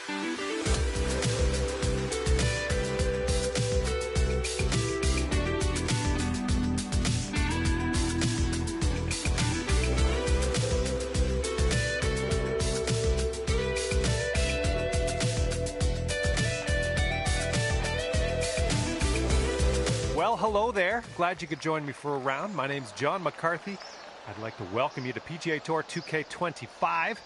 Well, hello there. Glad you could join me for a round. My name's John McCarthy. I'd like to welcome you to PGA Tour 2K25.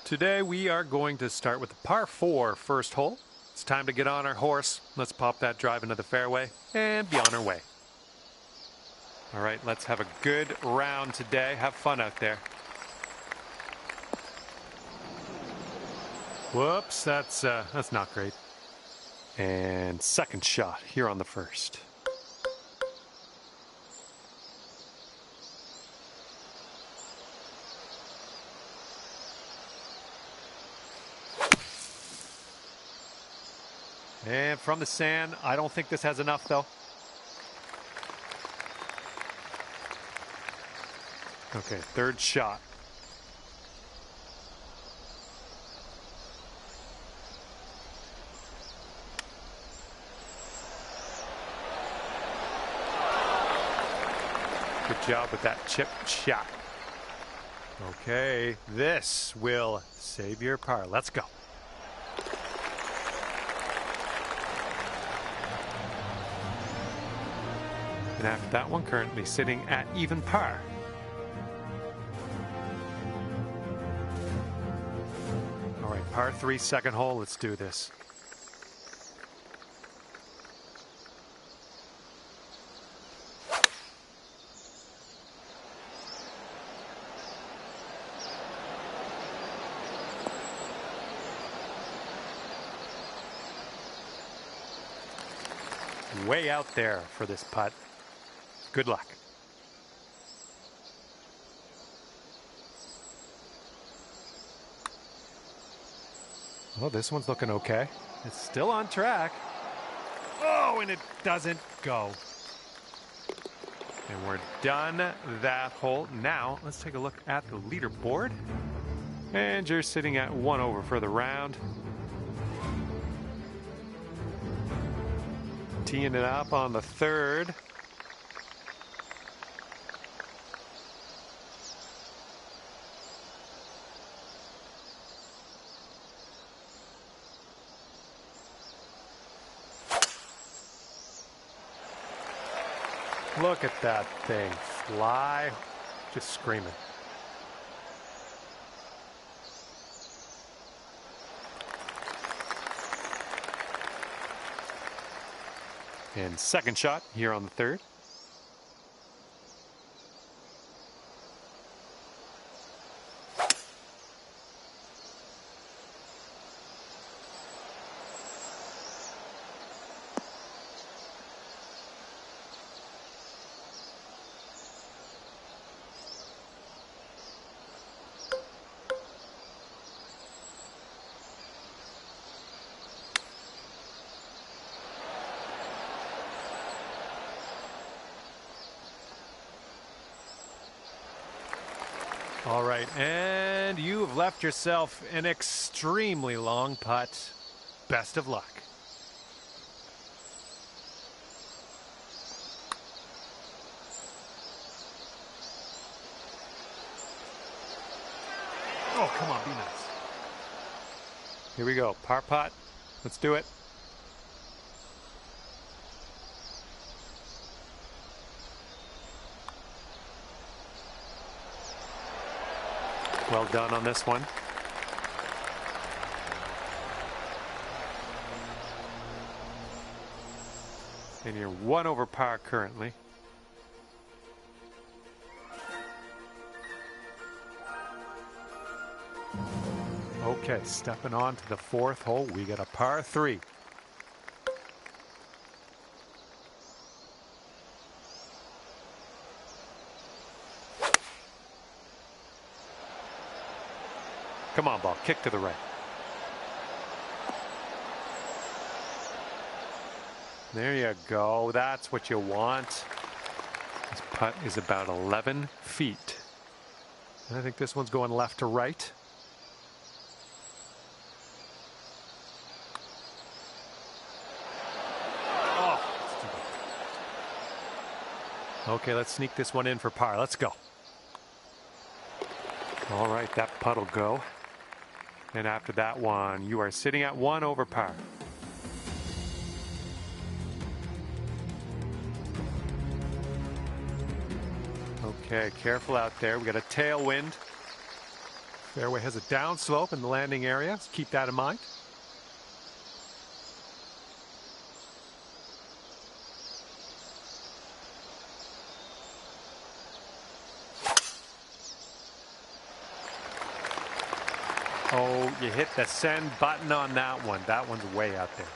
Today we are going to start with the par 4 first hole. It's time to get on our horse. Let's pop that drive into the fairway and be on our way. All right, let's have a good round today. Have fun out there. Whoops, that's not great. And second shot here on the first. And from the sand, I don't think this has enough, though. Okay, third shot. Good job with that chip shot. Okay, this will save your par. Let's go. And after that one, currently sitting at even par. All right, par 3, second hole. Let's do this. Way out there for this putt. Good luck. Well, this one's looking okay. It's still on track. Oh, and it doesn't go. And we're done that hole. Now, let's take a look at the leaderboard. And you're sitting at 1 over for the round. Teeing it up on the third. Look at that thing fly, just screaming. And second shot here on the third. All right, and you've left yourself an extremely long putt. Best of luck. Oh, come on, be nice. Here we go, par putt. Let's do it. Well done on this one. And you're 1 over par currently. Okay, stepping on to the fourth hole, we got a par 3. Come on, ball, kick to the right. There you go. That's what you want. This putt is about 11 feet. And I think this one's going left to right. Okay, let's sneak this one in for par. Let's go. All right, that putt will go. And after that one, you are sitting at 1 over par. Okay, careful out there. We got a tailwind. Fairway has a downslope in the landing area. So keep that in mind. Oh, you hit the send button on that one. That one's way out there.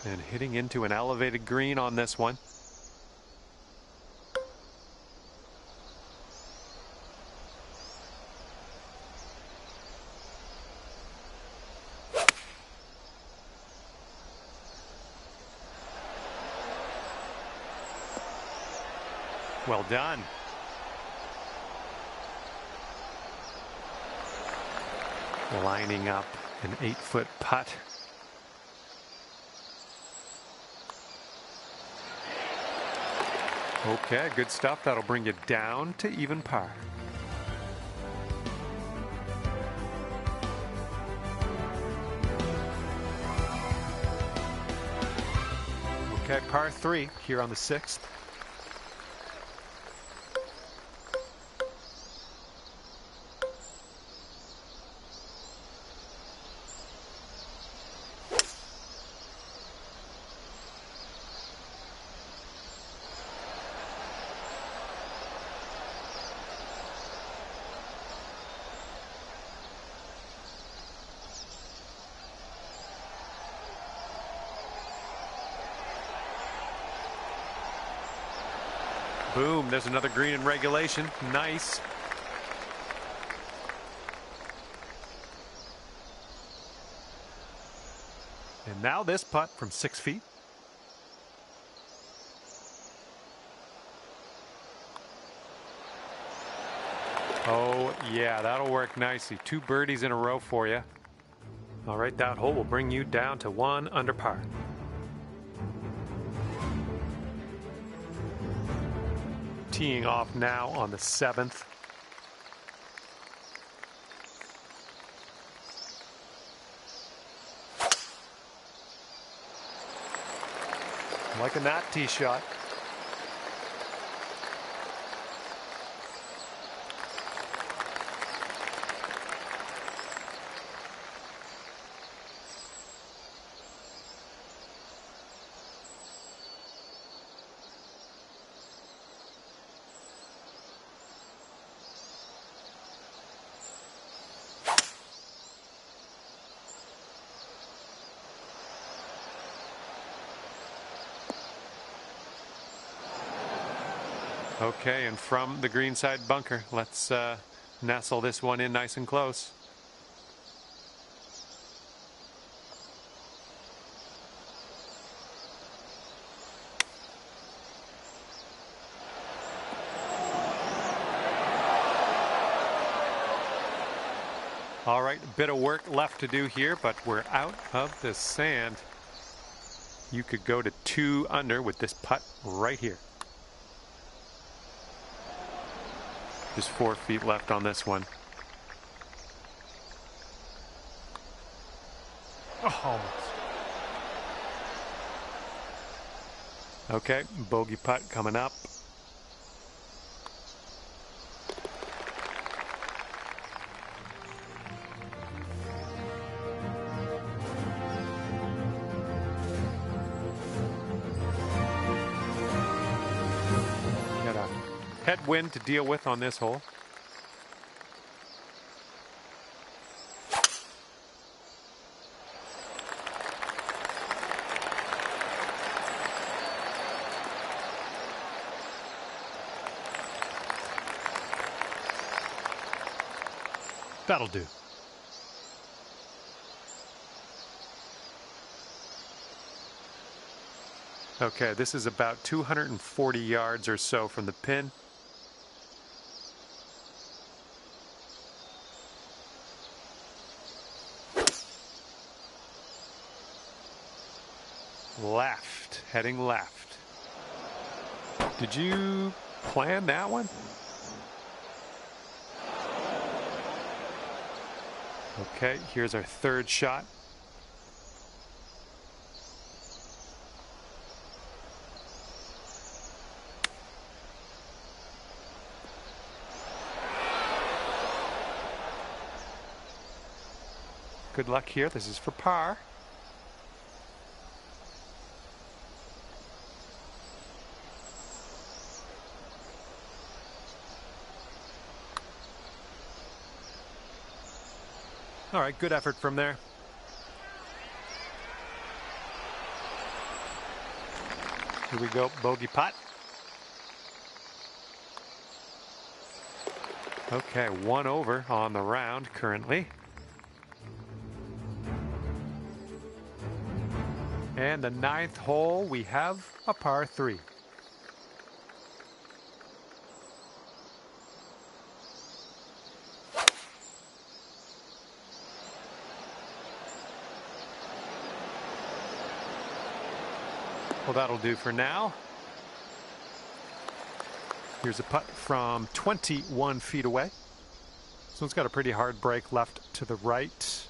And hitting into an elevated green on this one. Well done. Lining up an 8-foot putt. Okay, good stuff. That'll bring you down to even par. Okay, par 3 here on the 6th. Boom, there's another green in regulation. Nice. And now this putt from 6 feet. Oh, yeah, that'll work nicely. 2 birdies in a row for you. All right, that hole will bring you down to 1 under par. Teeing off now on the 7th. Liking that tee shot. Okay, and from the greenside bunker, let's nestle this one in nice and close. All right, a bit of work left to do here, but we're out of the sand. You could go to 2 under with this putt right here. Just 4 feet left on this one. Oh. Okay, bogey putt coming up. Headwind to deal with on this hole. That'll do. Okay, this is about 240 yards or so from the pin. left, heading left. Did you plan that one? Okay, here's our third shot. Good luck here. This is for par. All right, good effort from there. Here we go, bogey putt. Okay, 1 over on the round currently. And the 9th hole, we have a par 3. Well, that'll do for now. Here's a putt from 21 feet away. So it's got a pretty hard break left to the right.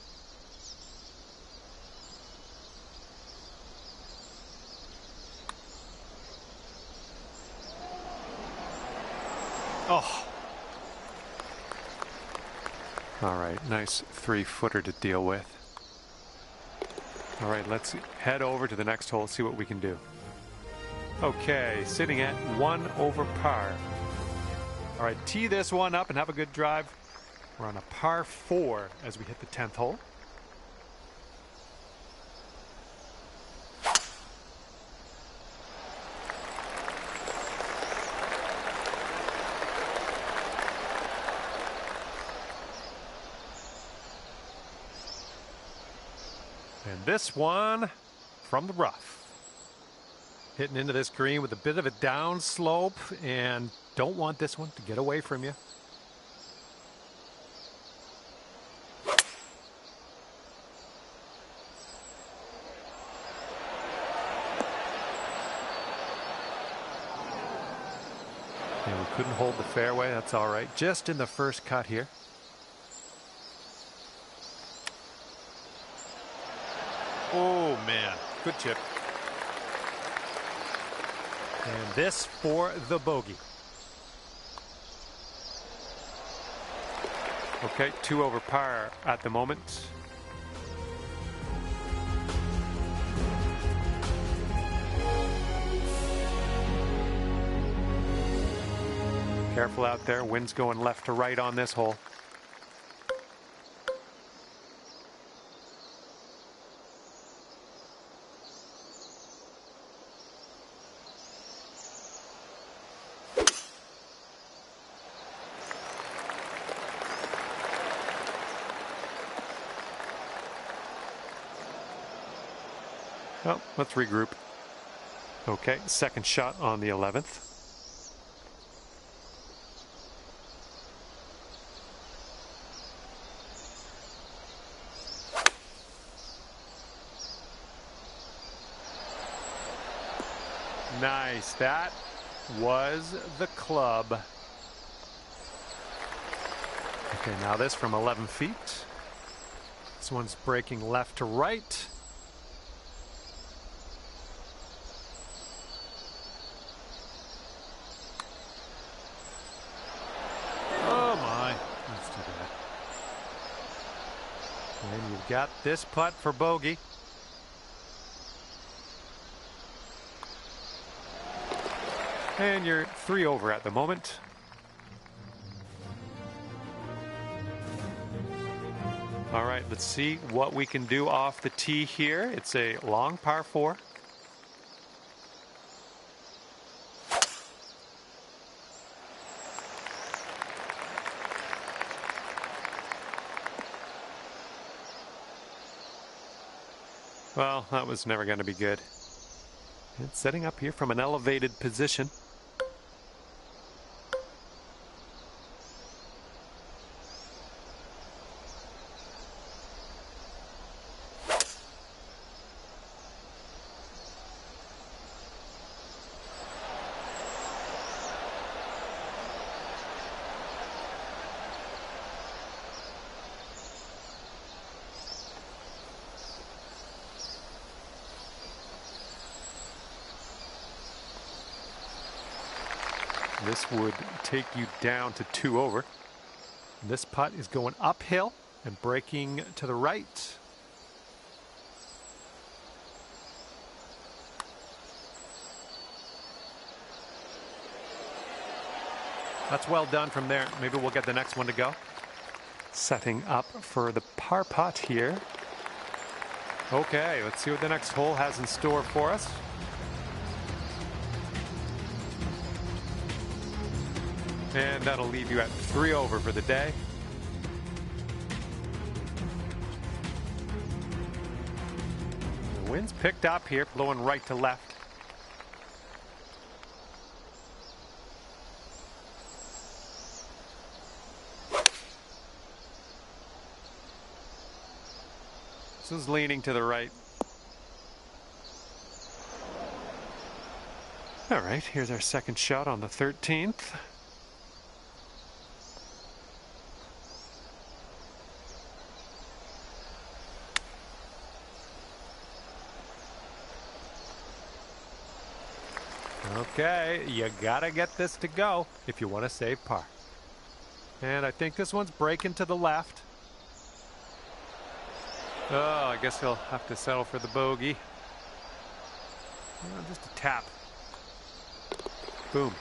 Oh. All right, nice 3-footer to deal with. All right, let's head over to the next hole, see what we can do. Okay, sitting at 1 over par. All right, tee this one up and have a good drive. We're on a par 4 as we hit the 10th hole. And this one from the rough. Hitting into this green with a bit of a down slope, and don't want this one to get away from you. And we couldn't hold the fairway, that's all right. Just in the first cut here. Oh man, good chip. And this for the bogey. Okay, 2 over par at the moment. Careful out there, wind's going left to right on this hole. Well, let's regroup. Okay, second shot on the 11th. Nice, that was the club. Okay, now this from 11 feet. This one's breaking left to right. Oh my, that's too bad. And you've got this putt for bogey. And you're 3 over at the moment. All right, let's see what we can do off the tee here. It's a long par 4. Well, that was never going to be good. It's setting up here from an elevated position. This would take you down to 2 over. This putt is going uphill and breaking to the right. That's well done from there. Maybe we'll get the next one to go. Setting up for the par putt here. Okay, let's see what the next hole has in store for us. And that'll leave you at 3 over for the day. The wind's picked up here, blowing right to left. This is leaning to the right. All right, here's our second shot on the 13th. Okay, you gotta get this to go if you want to save par. And I think this one's breaking to the left. Oh, I guess he'll have to settle for the bogey. Just a tap. Boom.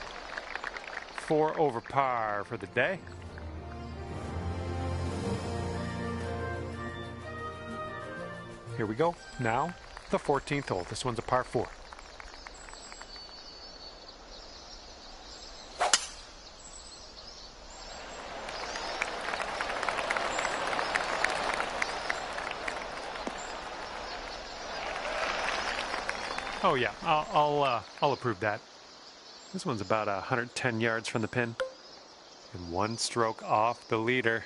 4 over par for the day. Here we go. Now, the 14th hole. This one's a par 4. Oh yeah, I'll approve that. This one's about 110 yards from the pin, and 1 stroke off the leader.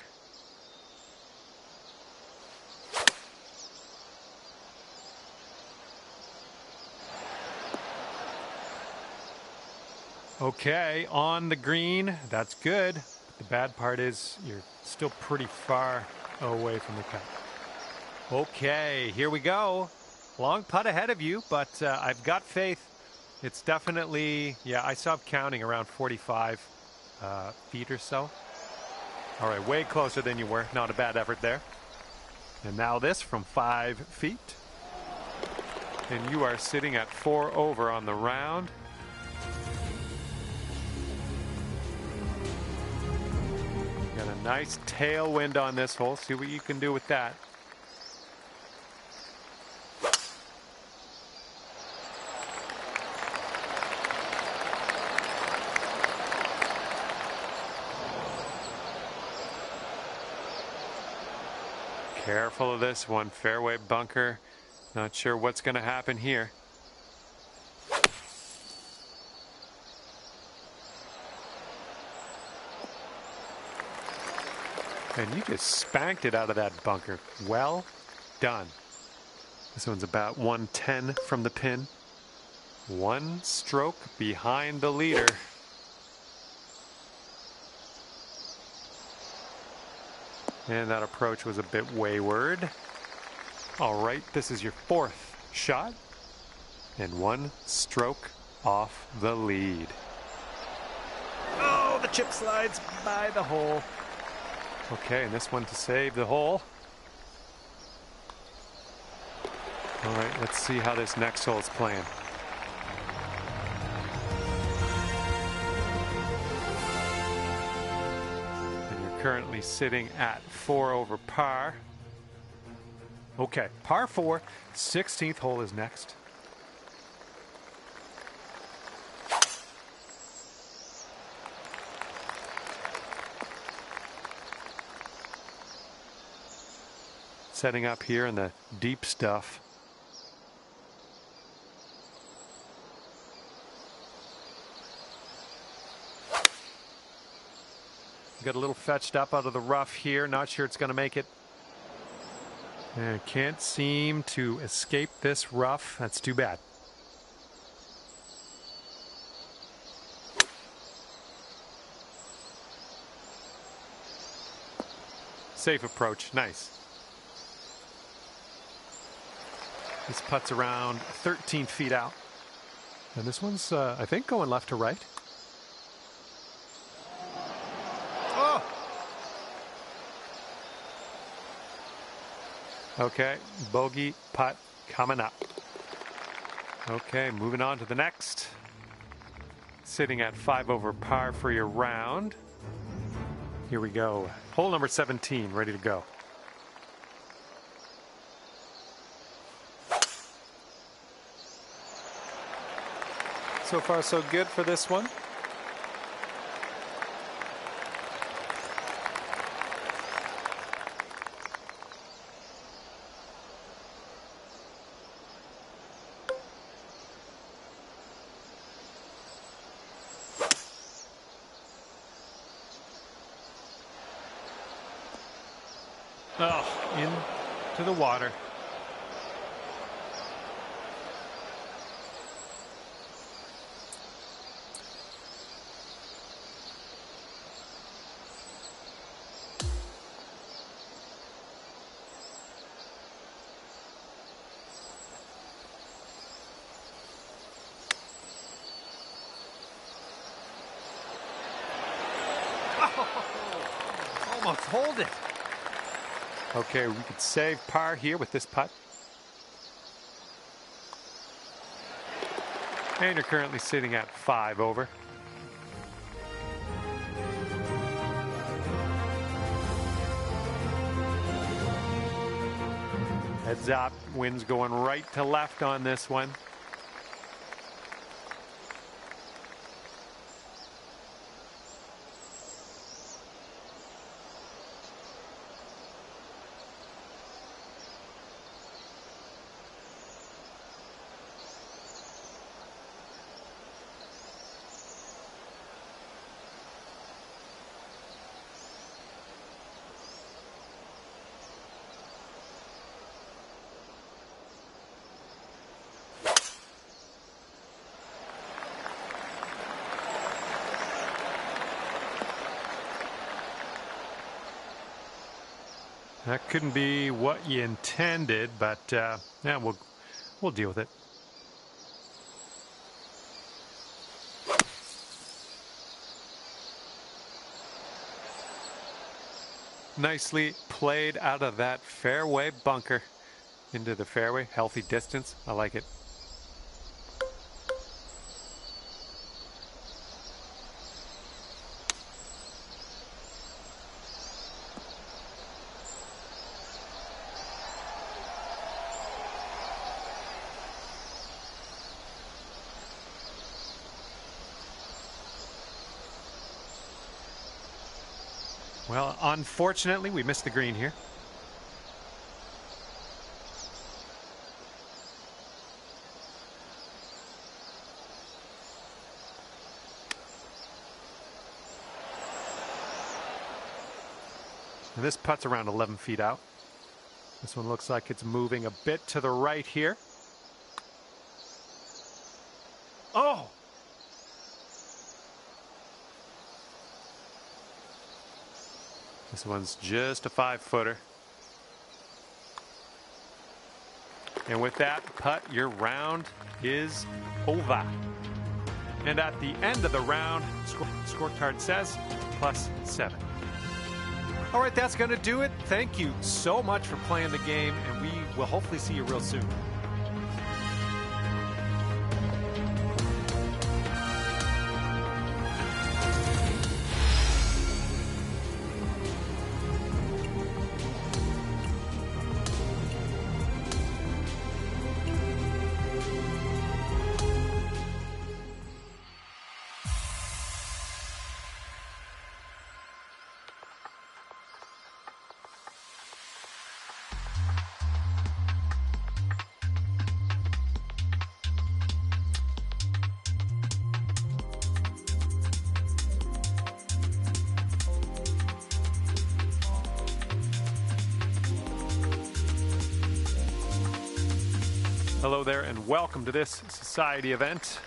Okay, on the green, that's good. The bad part is you're still pretty far away from the cup. Okay, here we go. Long putt ahead of you, but I've got faith. It's definitely, yeah, I stopped counting around 45 feet or so. All right, way closer than you were. Not a bad effort there. And now this from 5 feet. And you are sitting at 4 over on the round. Got a nice tailwind on this hole. See what you can do with that. Careful of this one, fairway bunker. Not sure what's going to happen here. And you just spanked it out of that bunker. Well done. This one's about 110 from the pin. 1 stroke behind the leader. And that approach was a bit wayward. All right, this is your 4th shot. And 1 stroke off the lead. Oh, the chip slides by the hole. Okay, and this one to save the hole. All right, let's see how this next hole is playing. Currently sitting at 4 over par. Okay, par 4, 16th hole is next. Setting up here in the deep stuff. Got a little fetched up out of the rough here. Not sure it's going to make it. And can't seem to escape this rough. That's too bad. Safe approach. Nice. This putt's around 13 feet out. And this one's, I think, going left to right. Okay, bogey putt coming up. Okay, moving on to the next. Sitting at 5 over par for your round. Here we go. Hole number 17, ready to go. So far, so good for this one. Oh, into the water. Oh, almost hold it. Okay, we could save par here with this putt. And you're currently sitting at 5 over. Heads up, wind's going right to left on this one. That couldn't be what you intended, but yeah, we'll deal with it. Nicely played out of that fairway bunker into the fairway. Healthy distance. I like it. Well, unfortunately, we missed the green here. And this putt's around 11 feet out. This one looks like it's moving a bit to the right here. Oh! This one's just a 5-footer. And with that putt, your round is over. And at the end of the round, scorecard says +7. All right, that's going to do it. Thank you so much for playing the game, and we will hopefully see you real soon. Hello there and welcome to this society event.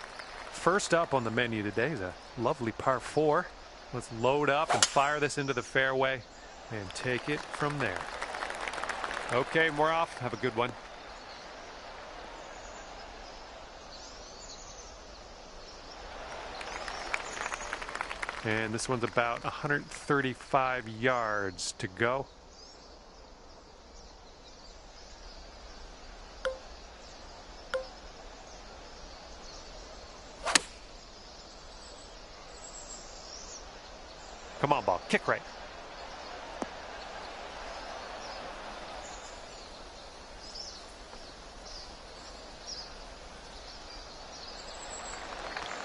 First up on the menu today is a lovely par 4. Let's load up and fire this into the fairway and take it from there. Okay, we're off. Have a good one. And this one's about 135 yards to go. Come on, ball. Kick right.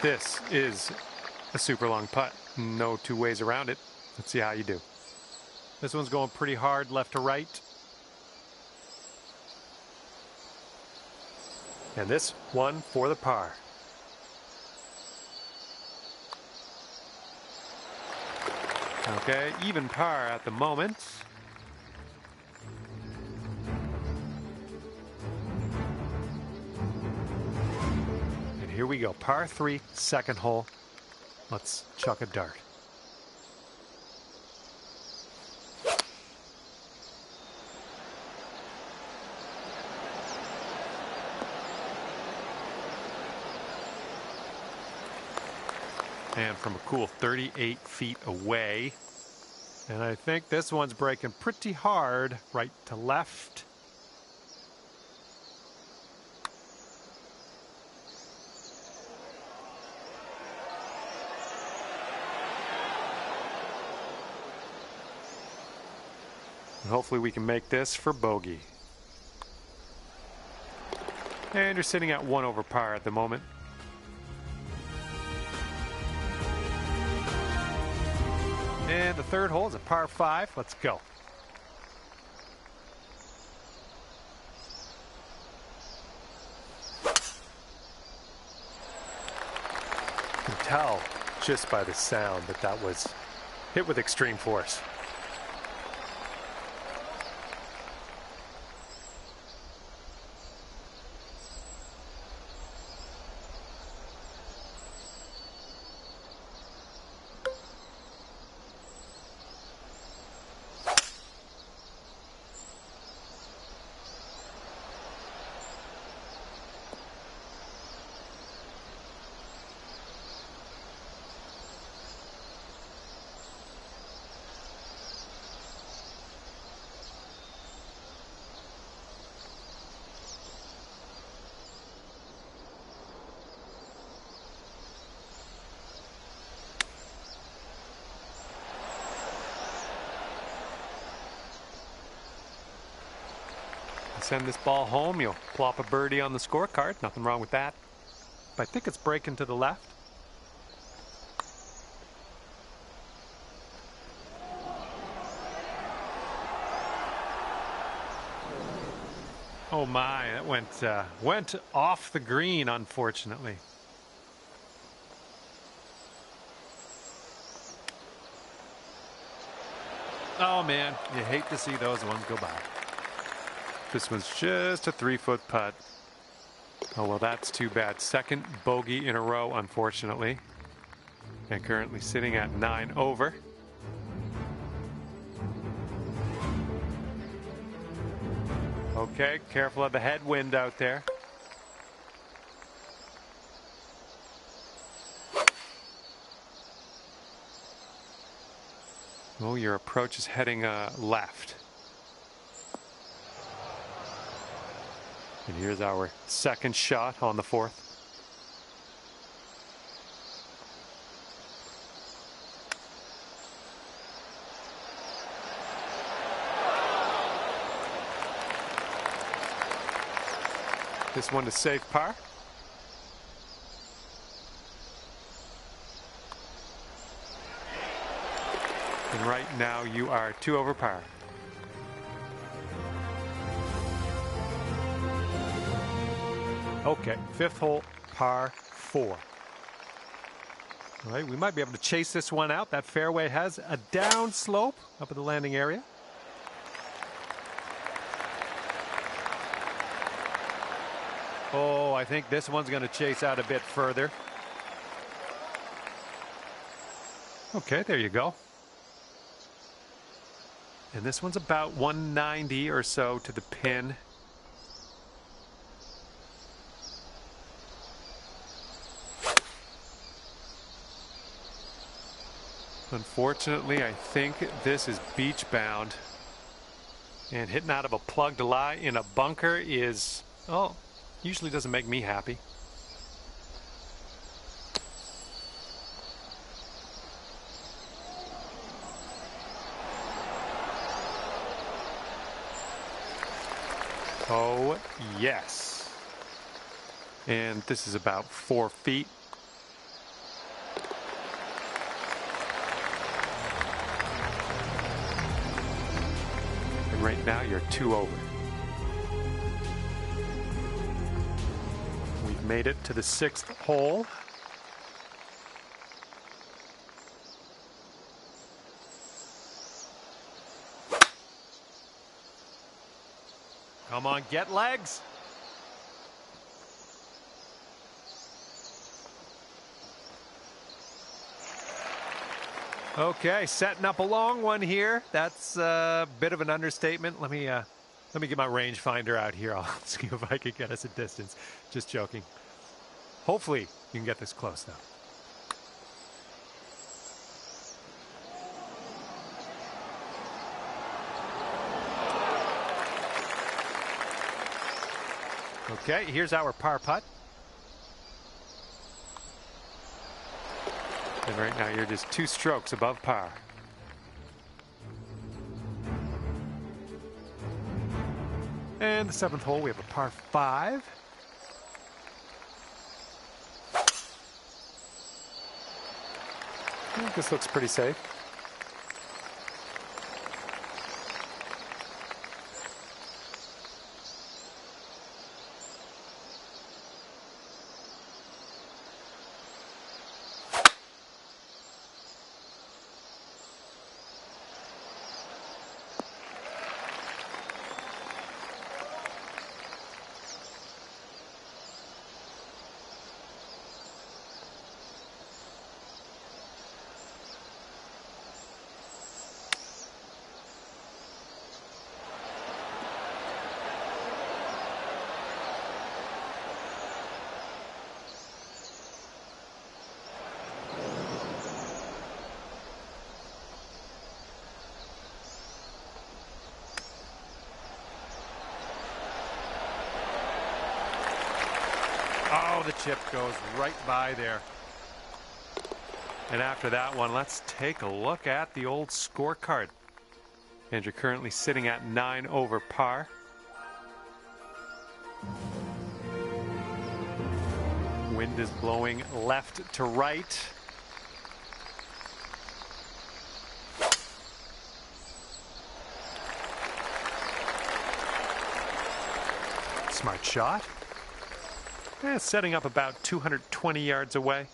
This is a super long putt. No two ways around it. Let's see how you do. This one's going pretty hard left to right. And this one for the par. Okay, even par at the moment. And here we go, par 3, second hole. Let's chuck a dart. And from a cool 38 feet away. And I think this one's breaking pretty hard right to left. And hopefully we can make this for bogey. And you're sitting at 1 over par at the moment. And the third hole is a par 5. Let's go. You can tell just by the sound that that was hit with extreme force. Send this ball home, you'll plop a birdie on the scorecard. Nothing wrong with that. But I think it's breaking to the left. Oh my, that went off the green, unfortunately. Oh man, you hate to see those ones go by. This one's just a 3-foot putt. Oh, well, that's too bad. Second bogey in a row, unfortunately. And currently sitting at 9 over. Okay, careful of the headwind out there. Oh, your approach is heading left. And here's our second shot on the 4th. This one to safe par. And right now you are 2 over par. Okay, 5th hole, par 4. All right, we might be able to chase this one out. That fairway has a down slope up at the landing area. Oh, I think this one's going to chase out a bit further. Okay, there you go. And this one's about 190 or so to the pin. Unfortunately, I think this is beach bound. And hitting out of a plugged lie in a bunker is, oh, usually doesn't make me happy. Oh, yes. And this is about 4 feet. And right now you're 2 over. We've made it to the 6th hole. Come on, get legs. Okay, setting up a long one here. That's a bit of an understatement. Let me get my rangefinder out here. I'll see if I can get us a distance. Just joking. Hopefully you can get this close though. Okay, here's our par putt. And right now you're just 2 strokes above par. And the 7th hole, we have a par 5. I think this looks pretty safe. Oh, the chip goes right by there. And after that one, let's take a look at the old scorecard. And you're currently sitting at 9 over par. Wind is blowing left to right. Smart shot. Setting up about 220 yards away.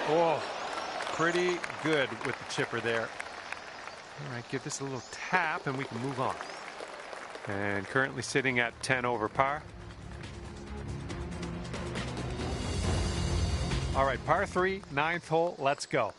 Oh, pretty good with the chipper there. All right, give this a little tap and we can move on. And currently sitting at 10 over par. All right, par 3, 9th hole, let's go.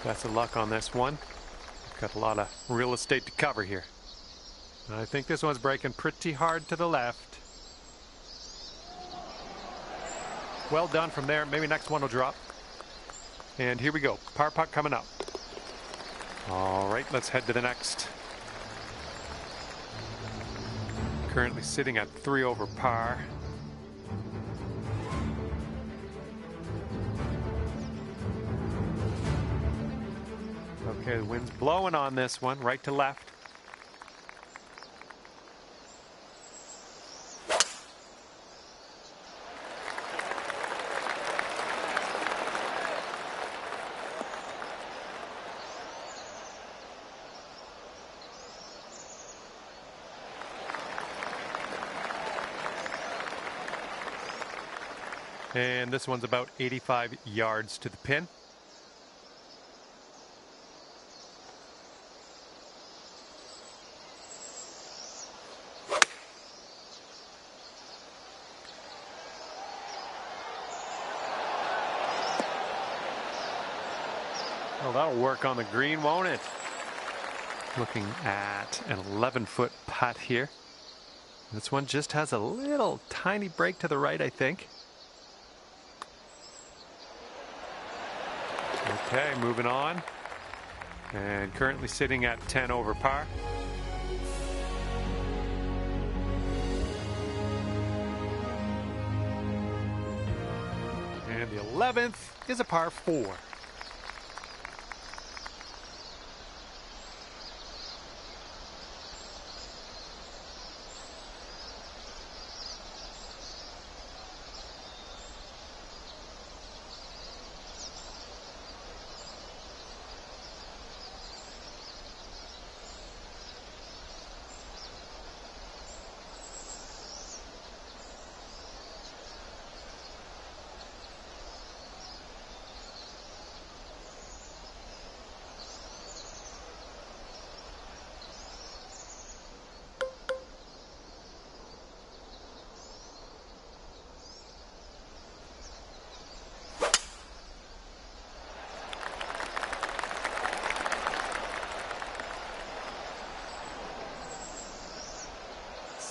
Best of luck on this one. Got a lot of real estate to cover here. I think this one's breaking pretty hard to the left. Well done from there. Maybe next one will drop. And here we go. Par putt coming up. All right, let's head to the next. Currently sitting at 3 over par. Okay, the wind's blowing on this one, right to left. And this one's about 85 yards to the pin. Well, that'll work on the green, won't it? Looking at an 11-foot putt here. This one just has a little tiny break to the right, I think. Okay, moving on. And currently sitting at 10 over par. And the 11th is a par 4.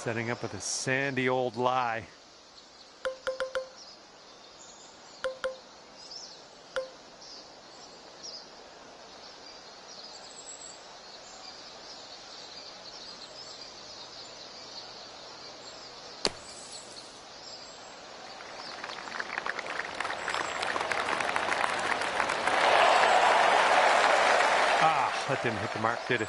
Setting up with a sandy old lie. That didn't hit the mark, did it?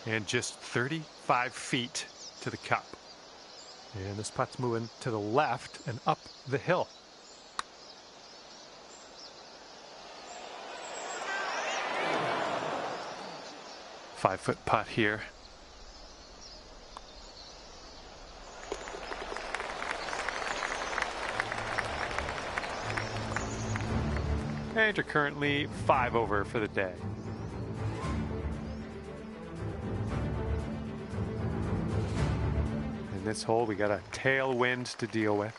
And just 35 feet to the cup. And this putt's moving to the left and up the hill. Five-foot putt here. And you're currently 5 over for the day. This hole, we got a tailwind to deal with.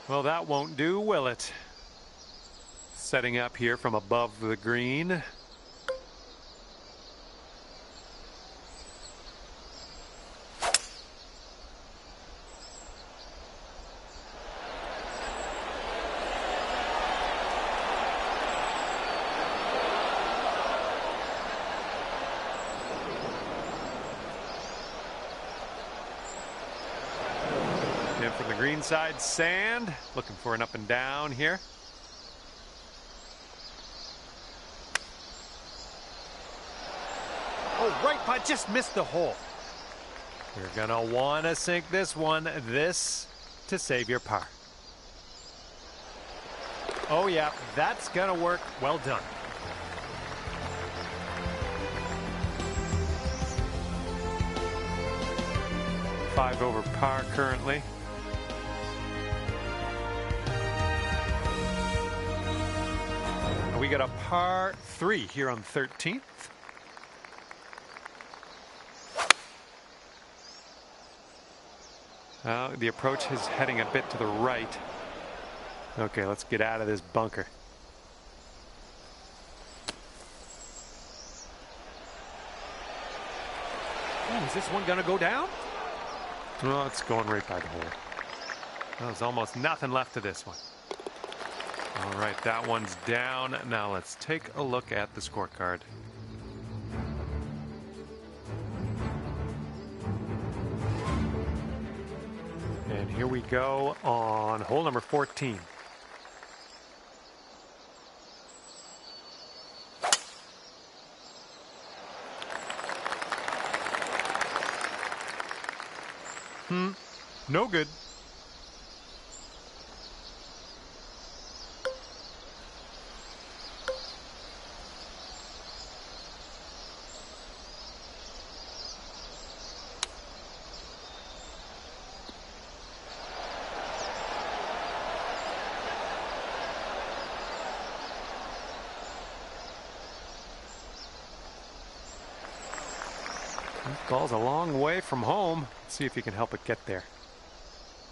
Well, that won't do, will it? Setting up here from above the green. From the green side, sand. Looking for an up and down here. Oh, right putt, just missed the hole. You're gonna want to sink this one. This to save your par. Oh yeah, that's gonna work. Well done. Five over par currently. We got a par 3 here on 13th. The approach is heading a bit to the right. Okay, let's get out of this bunker. Oh, is this one gonna go down? Oh, it's going right by the hole. There's almost nothing left of this one. All right, that one's down. Now let's take a look at the scorecard. And here we go on hole number 14. No good. Ball's a long way from home. Let's see if you can help it get there.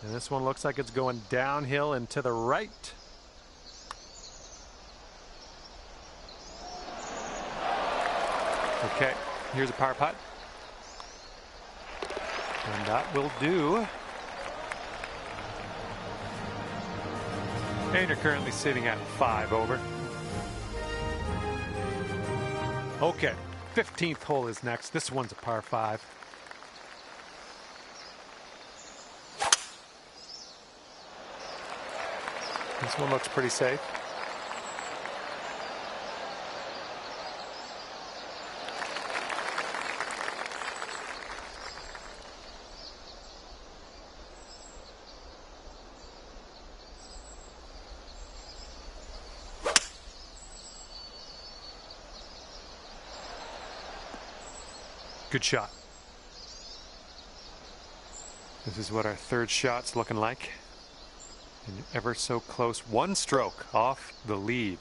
And this one looks like it's going downhill and to the right. Okay, here's a par putt. And that will do. And you're currently sitting at 5 over. Okay, 15th hole is next. This one's a par 5. This one looks pretty safe. Good shot. This is what our third shot's looking like. And ever so close, one stroke off the lead.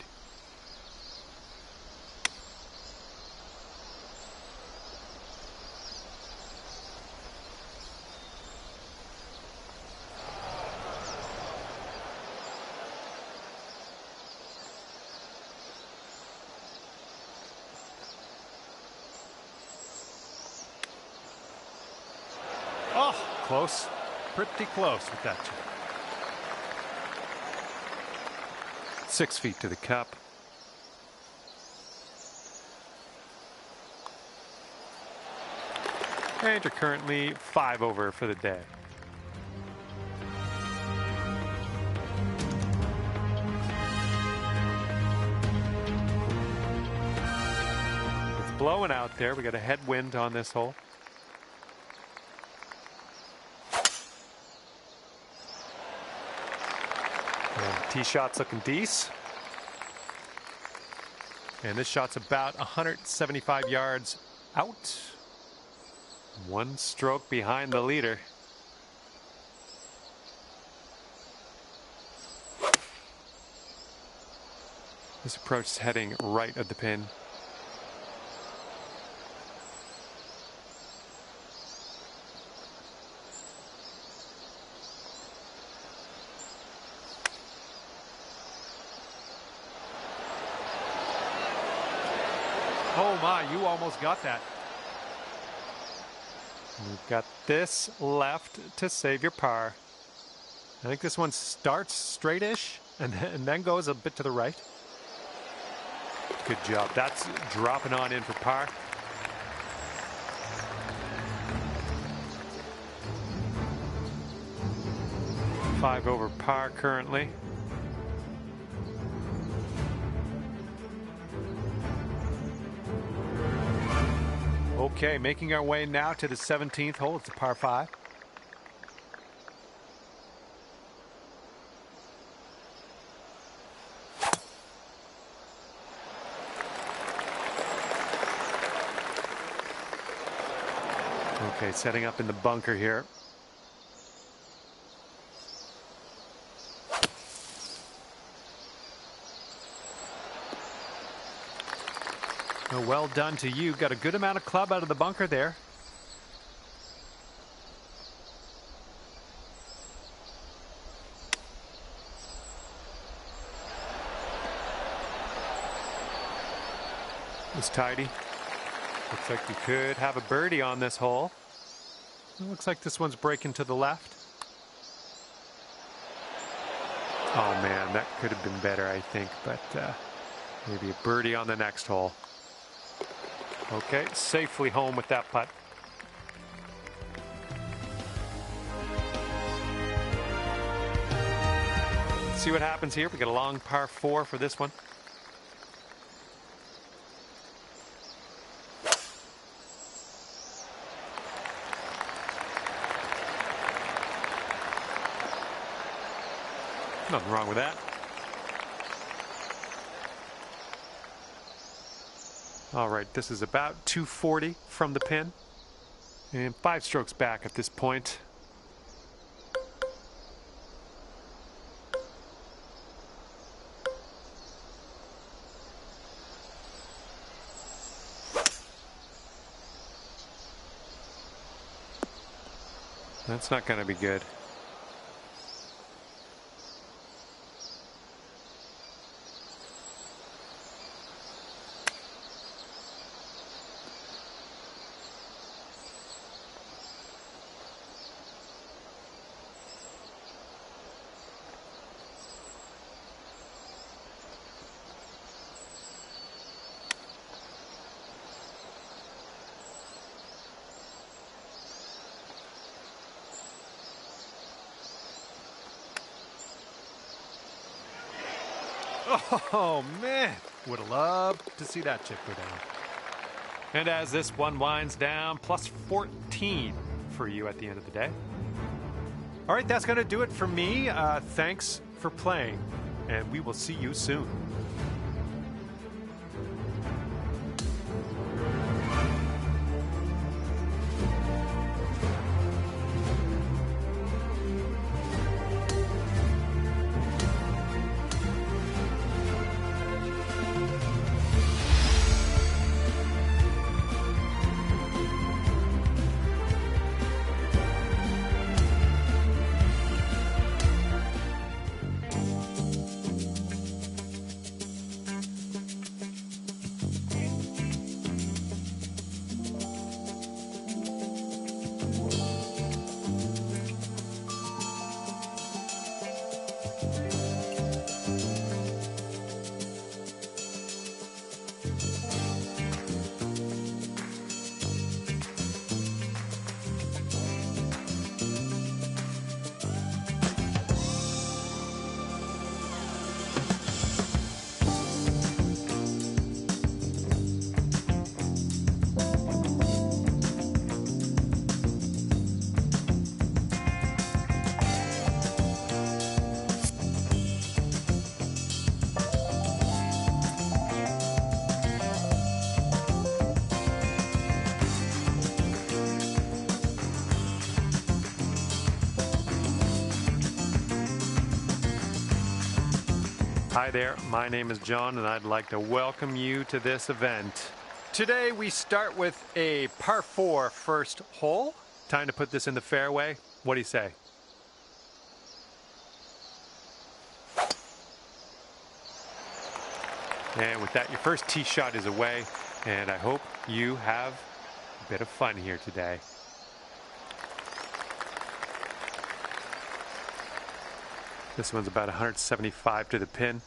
Oh, close. Pretty close with that chip. 6 feet to the cup. And you're currently 5 over for the day. It's blowing out there. We got a headwind on this hole. Tee shot's looking decent. And this shot's about 175 yards out. One stroke behind the leader. This approach is heading right at the pin. Oh my, you almost got that. We've got this left to save your par. I think this one starts straightish and then goes a bit to the right. Good job. That's dropping on in for par. Five over par currently. Okay, making our way now to the 17th hole. It's a par 5. Okay, setting up in the bunker here. Well done to you. Got a good amount of club out of the bunker there. It's tidy. Looks like we could have a birdie on this hole. It looks like this one's breaking to the left. Oh man, that could have been better, I think, but maybe a birdie on the next hole. Okay, safely home with that putt. See what happens here. We got a long par 4 for this one. Nothing wrong with that. All right, this is about 240 from the pin. And 5 strokes back at this point. That's not going to be good. Oh, man. Would have loved to see that chip go down. And as this one winds down, plus 14 for you at the end of the day. All right, that's going to do it for me. Thanks for playing, and we will see you soon. Hi there, my name is John and I'd like to welcome you to this event. Today we start with a par 4 first hole. Time to put this in the fairway. What do you say? And with that, your first tee shot is away, and I hope you have a bit of fun here today. This one's about 175 to the pin.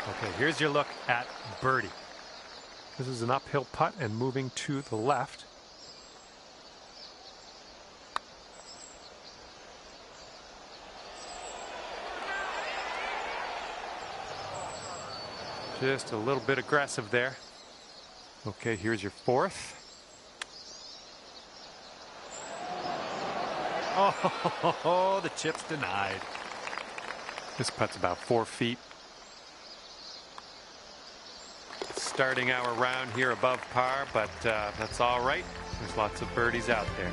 Okay, here's your look at birdie. This is an uphill putt and moving to the left. Just a little bit aggressive there. Okay, here's your fourth. Oh, the chip's denied. This putt's about 4 feet. Starting our round here above par, but that's all right. There's lots of birdies out there.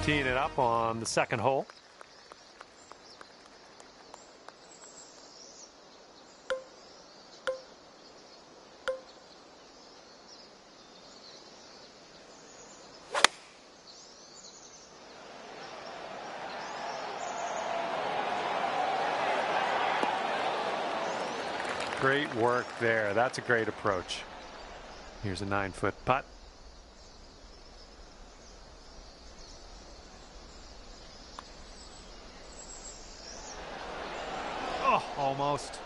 Teeing it up on the second hole. Great work there. That's a great approach. Here's a 9-foot putt. Oh, almost.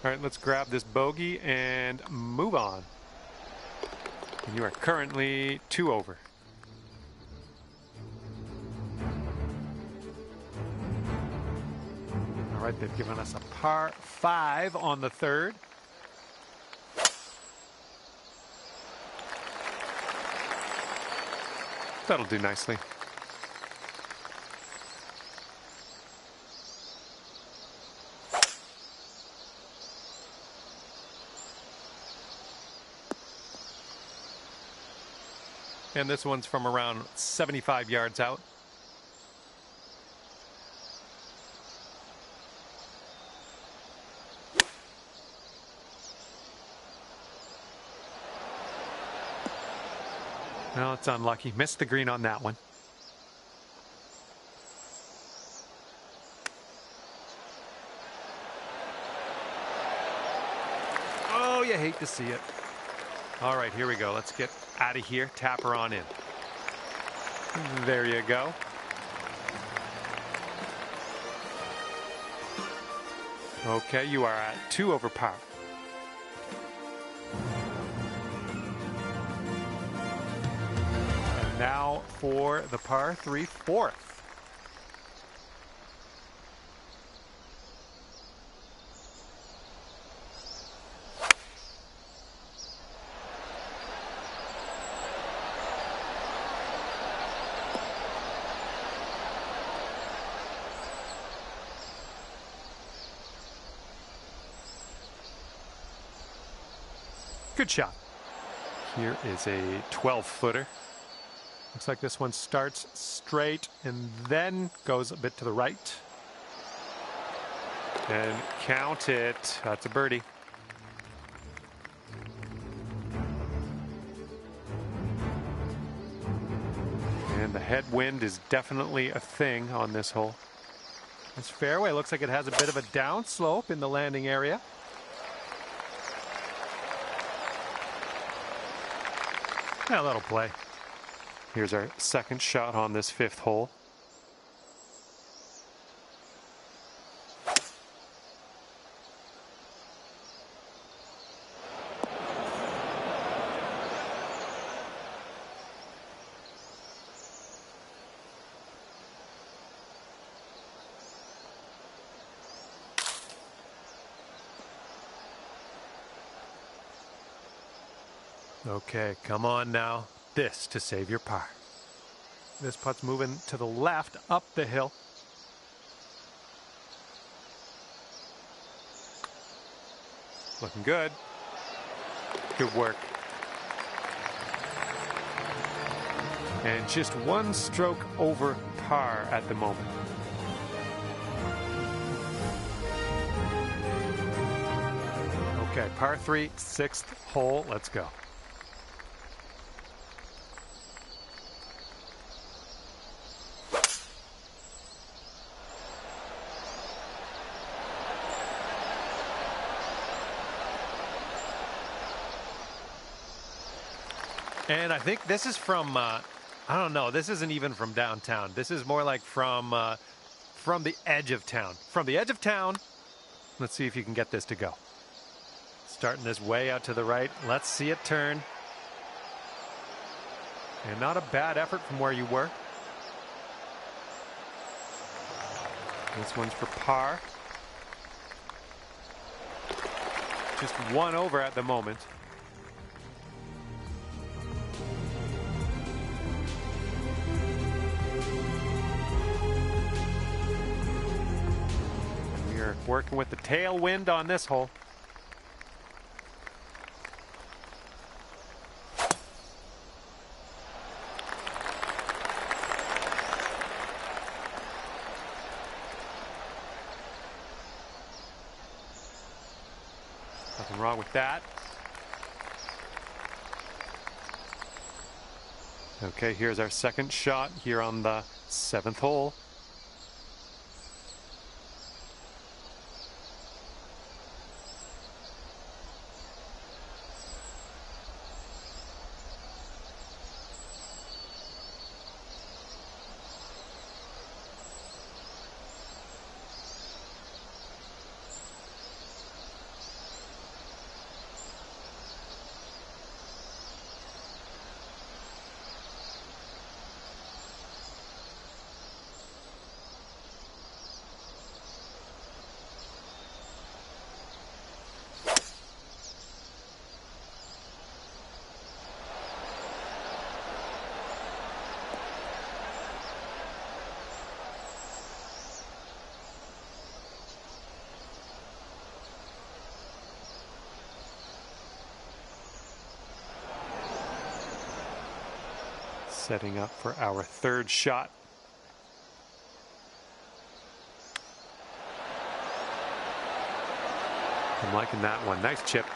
All right, let's grab this bogey and move on. And you are currently 2 over. All right, they've given us a par 5 on the 3rd. That'll do nicely. And this one's from around 75 yards out. Well, it's unlucky. Missed the green on that one. Oh, you hate to see it. All right, here we go. Let's get out of here. Tap her on in. There you go. Okay, you are at 2 over par. And now for the par 3 fourth. Good shot. Here is a 12-footer. Looks like this one starts straight and then goes a bit to the right. And count it. That's a birdie. And the headwind is definitely a thing on this hole. This fairway looks like it has a bit of a downslope in the landing area. Yeah, that'll play. Here's our second shot on this 5th hole. Okay, come on now. This to save your par. This putt's moving to the left up the hill. Looking good. Good work. And just 1 stroke over par at the moment. Okay, par 3, 6th hole. Let's go. And I think this is from, I don't know, this isn't even from downtown. This is more like from the edge of town. From the edge of town, let's see if you can get this to go. Starting this way out to the right. Let's see it turn. And not a bad effort from where you were. This one's for par. Just 1 over at the moment. Working with the tailwind on this hole. Nothing wrong with that. Okay, here's our second shot here on the 7th hole. Setting up for our third shot. I'm liking that one. Nice chip.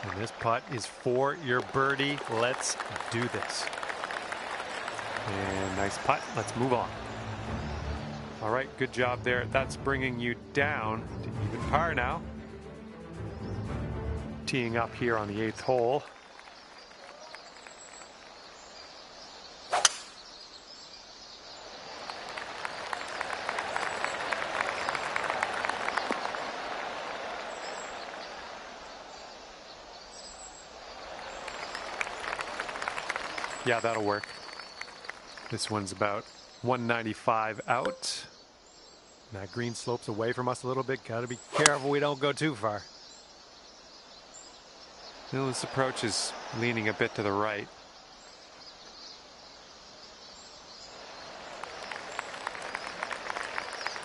And this putt is for your birdie. Let's do this. And nice putt. Let's move on. All right, good job there. That's bringing you down to even par now. Teeing up here on the 8th hole. Yeah, that'll work. This one's about 195 out. That green slopes away from us a little bit. Got to be careful we don't go too far. This approach is leaning a bit to the right.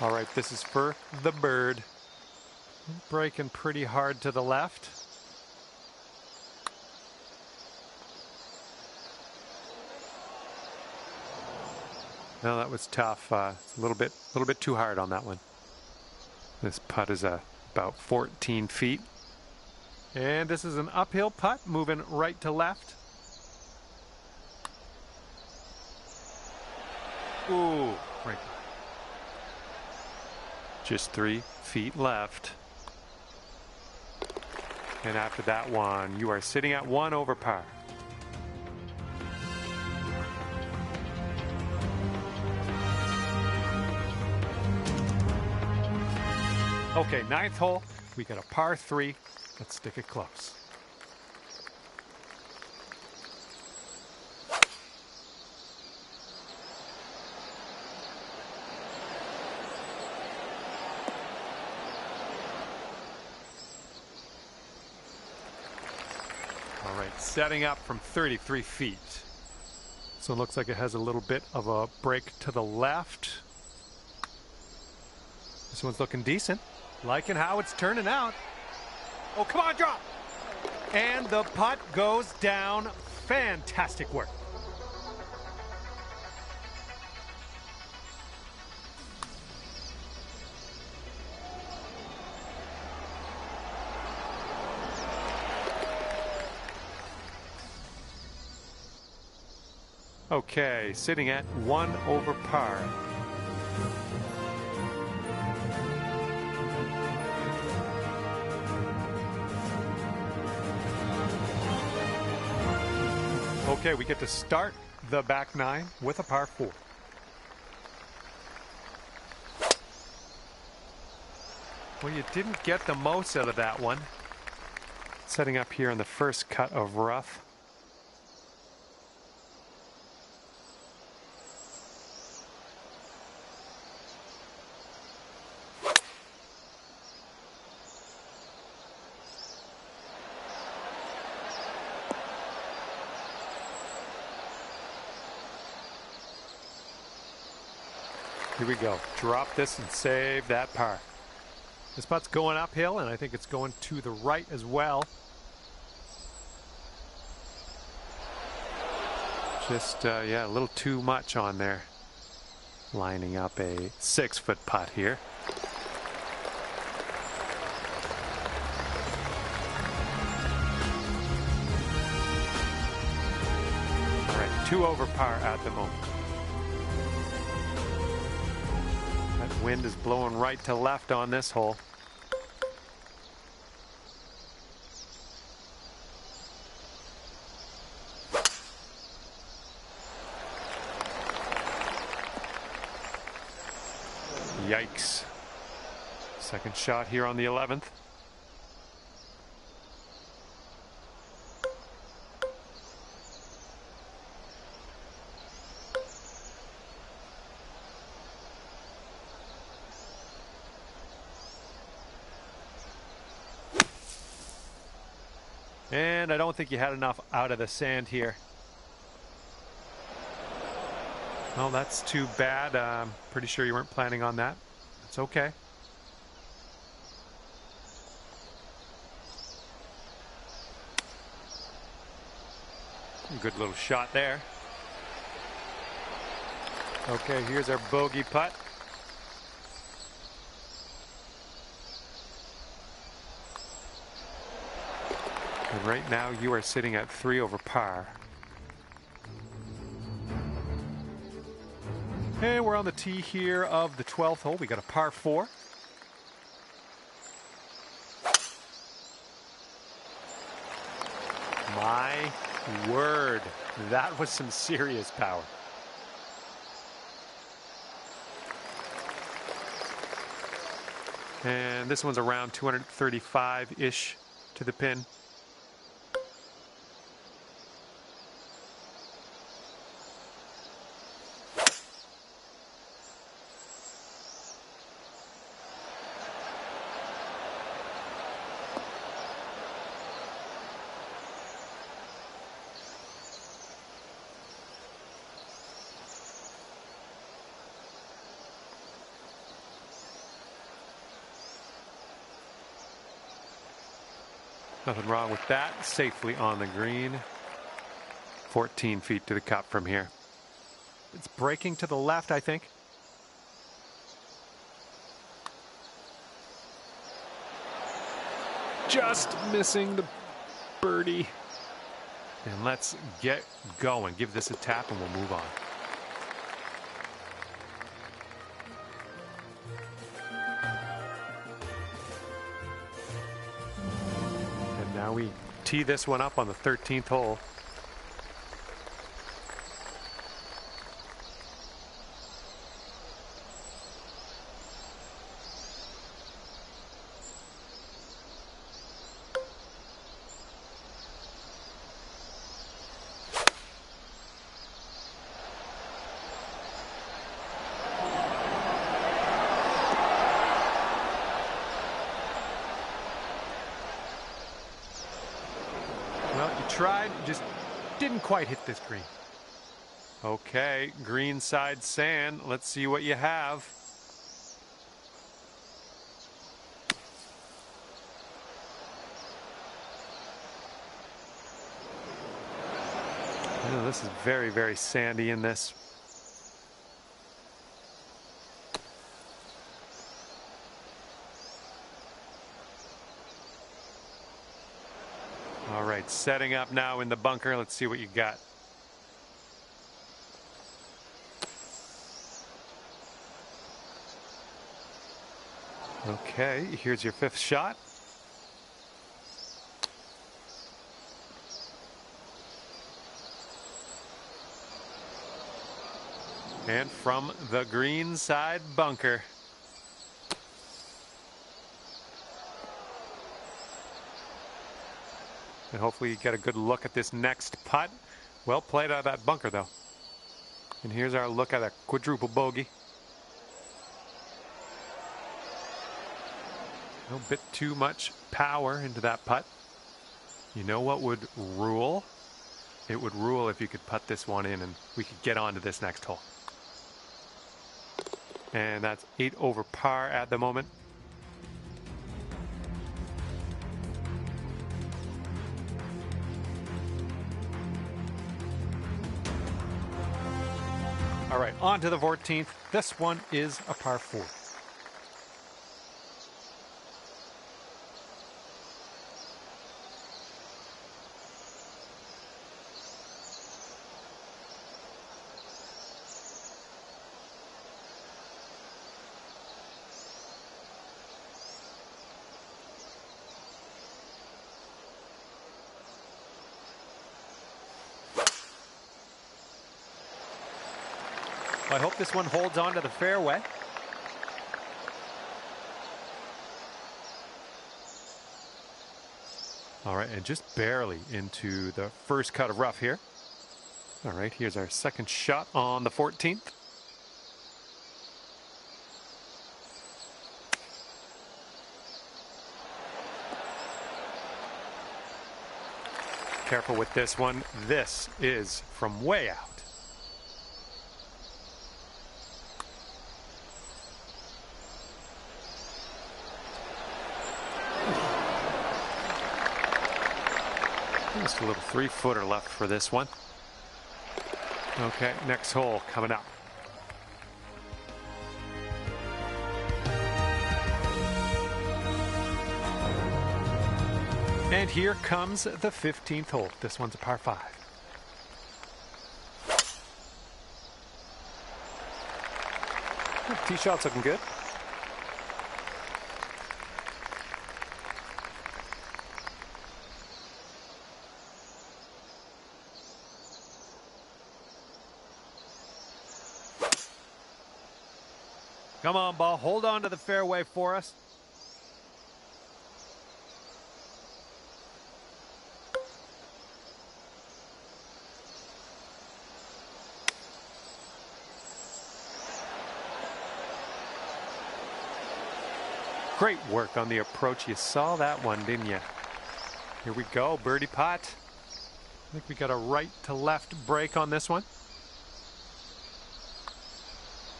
All right, this is for the bird. Breaking pretty hard to the left. No, that was tough. It's a little bit too hard on that one. This putt is about 14 feet. And this is an uphill putt, moving right to left. Ooh, right. Just 3 feet left. And after that one, you are sitting at 1 over par. Okay, 9th hole. We got a par 3. Let's stick it close. All right, setting up from 33 feet. So it looks like it has a little bit of a break to the left. This one's looking decent. Liking how it's turning out. Oh, come on, drop. And the putt goes down. Fantastic work. Okay, sitting at 1 over par. Okay, we get to start the back 9 with a par 4. Well, you didn't get the most out of that one. Setting up here on the first cut of rough. Here we go. Drop this and save that par. This putt's going uphill, and I think it's going to the right as well. Just, yeah, a little too much on there. Lining up a 6-foot putt here. All right, 2 over par at the moment. That wind is blowing right to left on this hole. Yikes. Second shot here on the 11th. And I don't think you had enough out of the sand here. Well, that's too bad. I'm pretty sure you weren't planning on that. It's okay. Good little shot there. Okay, here's our bogey putt. And right now you are sitting at 3 over par. And we're on the tee here of the 12th hole. We got a par 4. My word, that was some serious power. And this one's around 235-ish to the pin. Nothing wrong with that. Safely on the green. 14 feet to the cup from here. It's breaking to the left, I think. Just missing the birdie. And let's get going. Give this a tap and we'll move on. Now we tee this one up on the 13th hole. Tried, just didn't quite hit this green. Okay, green side sand. Let's see what you have. Oh, this is very, very sandy in this. All right, setting up now in the bunker. Let's see what you got. Okay, here's your 5th shot. And from the green side bunker. And hopefully you get a good look at this next putt. Well played out of that bunker, though. And here's our look at a quadruple bogey. A bit too much power into that putt. You know what would rule? It would rule if you could putt this one in and we could get on to this next hole. And that's 8 over par at the moment. All right, on to the 14th. This one is a par 4. I hope this one holds on to the fairway. All right, and just barely into the first cut of rough here. All right, here's our second shot on the 14th. Careful with this one. This is from way out. Just a little 3-footer left for this one. Okay, next hole coming up. And here comes the 15th hole. This one's a par 5. Tee shot's looking good. Come on, ball. Hold on to the fairway for us. Great work on the approach. You saw that one, didn't you? Here we go, birdie putt. I think we got a right to left break on this one.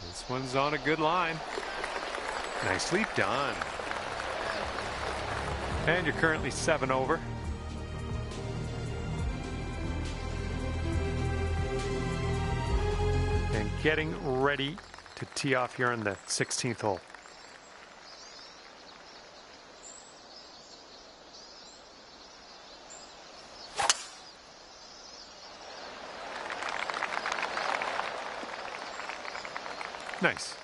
This one's on a good line. Nicely done. And you're currently 7 over. And getting ready to tee off here on the 16th hole. Nice.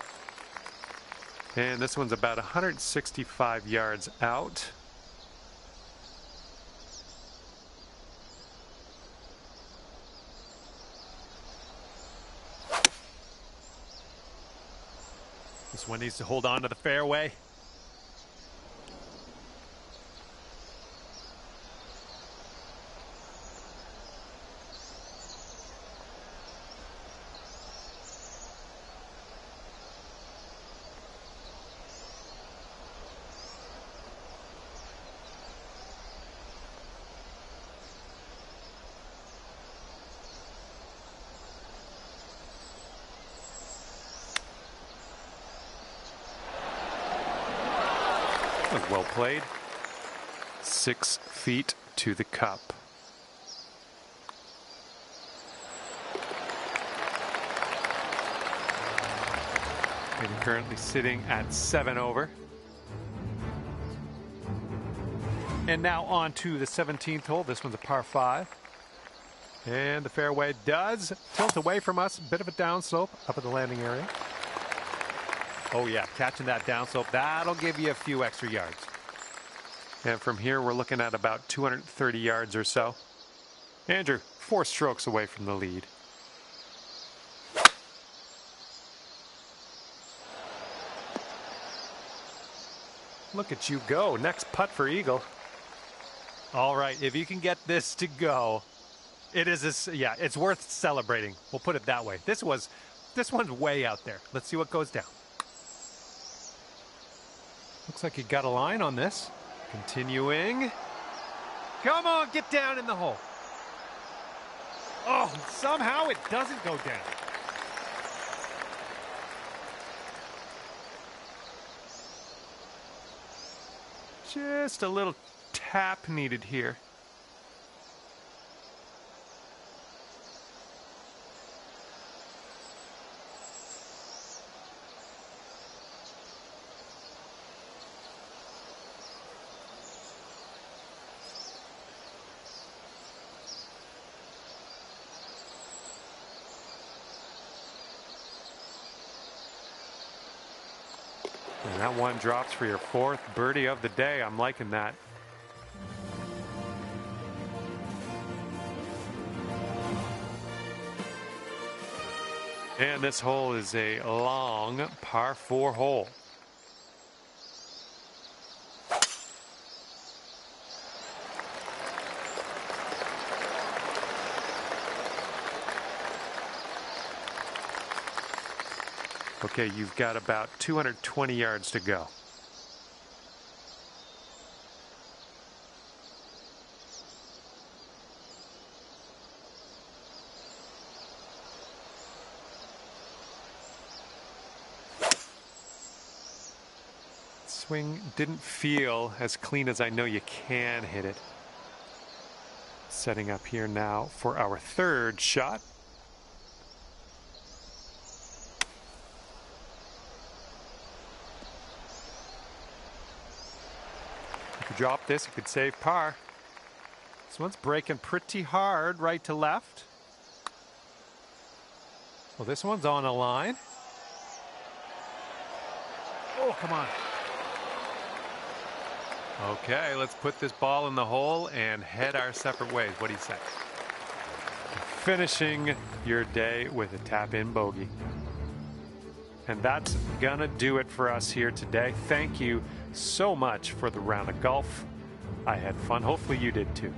And this one's about 165 yards out. This one needs to hold on to the fairway. That was well played. 6 feet to the cup. And currently sitting at 7 over. And now on to the 17th hole. This one's a par 5. And the fairway does tilt away from us. A bit of a downslope up at the landing area. Oh yeah, catching that downslope, that'll give you a few extra yards. And from here, we're looking at about 230 yards or so. Andrew, 4 strokes away from the lead. Look at you go. Next putt for Eagle. All right, if you can get this to go, yeah, it's worth celebrating. We'll put it that way. This one's way out there. Let's see what goes down. Looks like you got a line on this. Continuing. Come on, get down in the hole. Oh, somehow it doesn't go down. Just a little tap needed here. And that one drops for your 4th birdie of the day. I'm liking that. And this hole is a long par 4 hole. Okay, you've got about 220 yards to go. Swing didn't feel as clean as I know you can hit it. Setting up here now for our 3rd shot. If you drop this, you could save par. This one's breaking pretty hard right to left. Well, this one's on a line. Oh, come on. Okay, let's put this ball in the hole and head our separate ways. What do you say? Finishing your day with a tap-in bogey. And that's gonna do it for us here today. Thank you so much for the round of golf. I had fun. Hopefully you did too.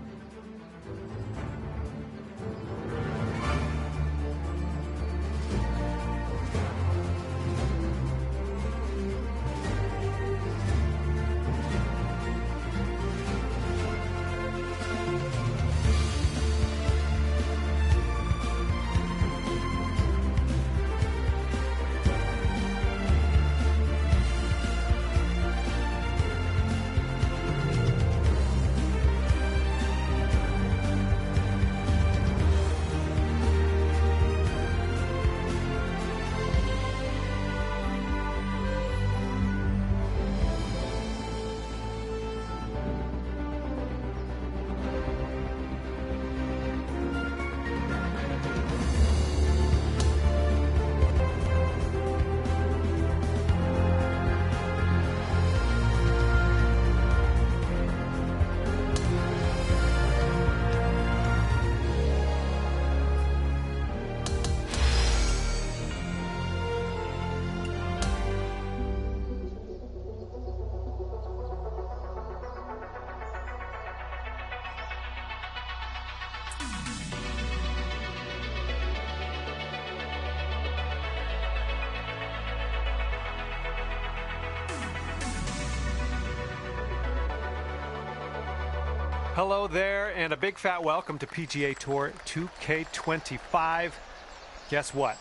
Hello there, and a big fat welcome to PGA Tour 2K25. Guess what?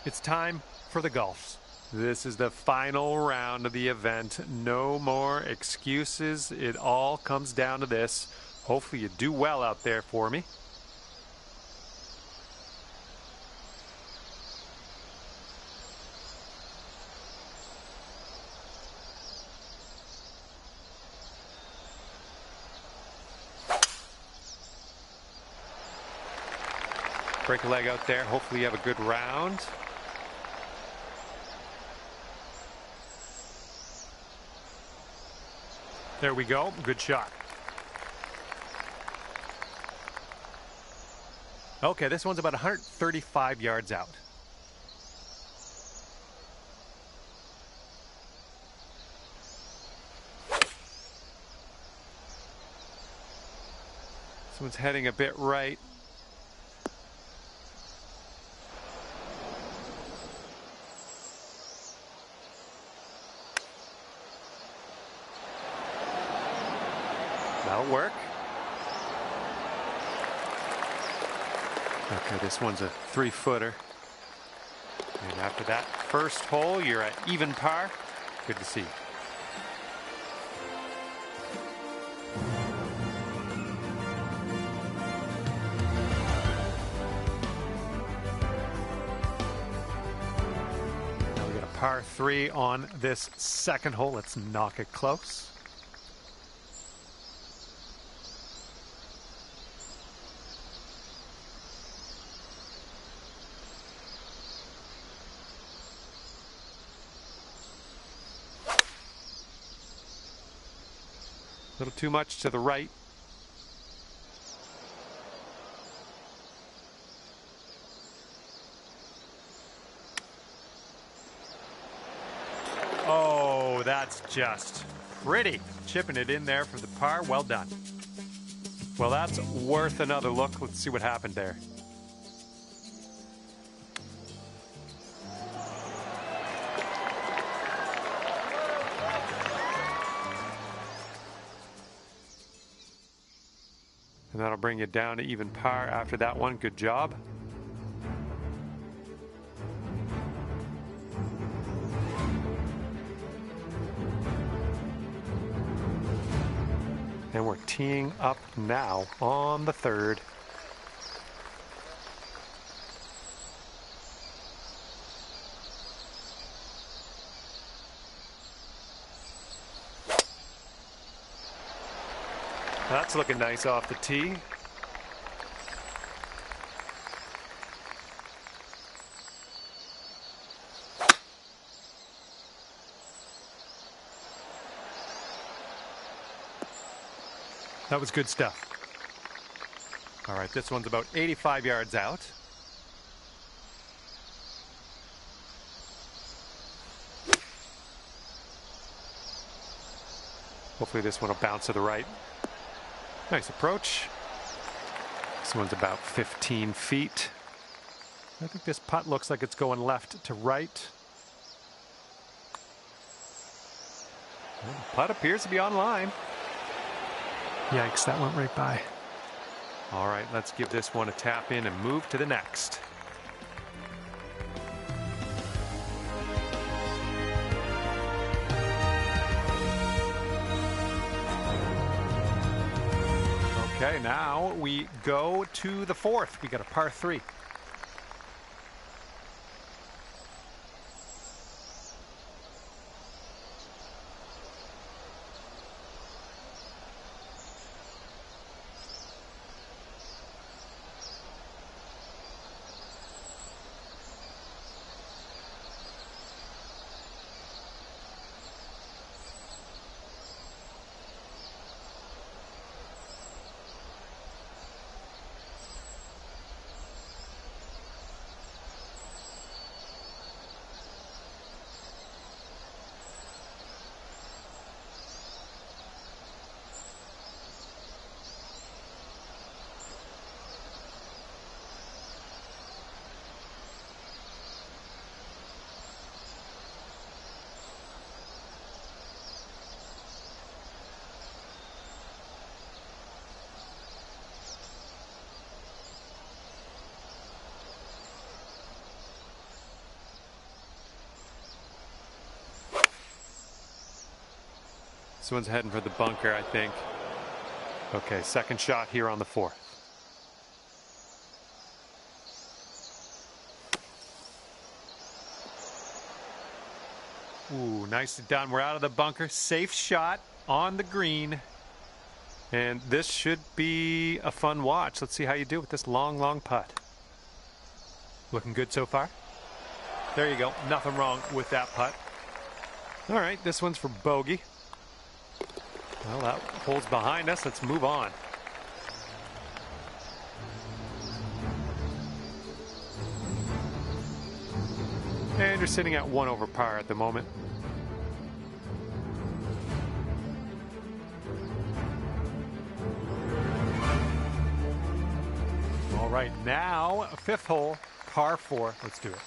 It's time for the golfs. This is the final round of the event. No more excuses. It all comes down to this. Hopefully you do well out there for me. Break a leg out there. Hopefully you have a good round. There we go. Good shot. Okay, this one's about 135 yards out. This one's heading a bit right. That'll work. Okay, this one's a 3-footer. And after that first hole, you're at even par. Good to see. Now we got a par 3 on this second hole. Let's knock it close. A little too much to the right. Oh, that's just pretty. Chipping it in there for the par. Well done. Well, that's worth another look. Let's see what happened there. And that'll bring you down to even par after that one. Good job. And we're teeing up now on the third. That's looking nice off the tee. That was good stuff. All right, this one's about 85 yards out. Hopefully this one will bounce to the right. Nice approach. This one's about 15 feet. I think this putt looks like it's going left to right. Well, the putt appears to be on line. Yikes, that went right by. All right, let's give this one a tap in and move to the next. Okay, now we go to the fourth. We got a par 3. This one's heading for the bunker, I think. Okay, second shot here on the fourth. Ooh, nicely done. We're out of the bunker. Safe shot on the green. And this should be a fun watch. Let's see how you do with this long, long putt. Looking good so far? There you go. Nothing wrong with that putt. All right, this one's for bogey. Well, that hole's behind us. Let's move on. And you're sitting at 1 over par at the moment. All right, now a 5th hole, par 4. Let's do it.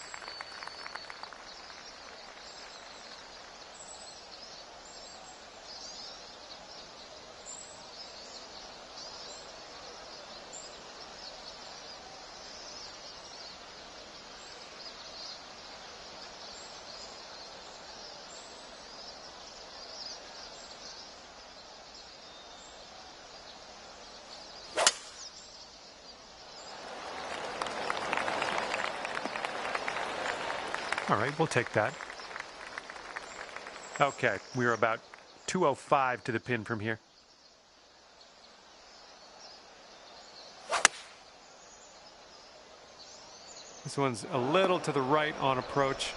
All right, we'll take that. Okay, we're about 205 to the pin from here. This one's a little to the right on approach.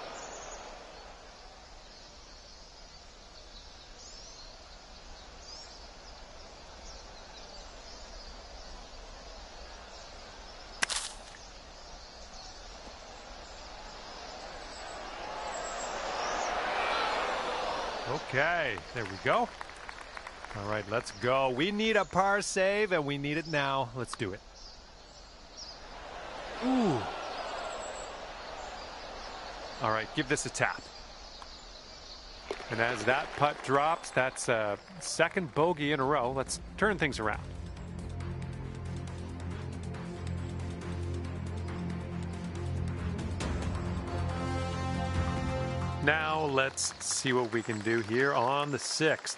Okay, there we go. All right, let's go. We need a par save, and we need it now. Let's do it. Ooh. All right, give this a tap. And as that putt drops, that's a second bogey in a row. Let's turn things around. Now let's see what we can do here on the 6th.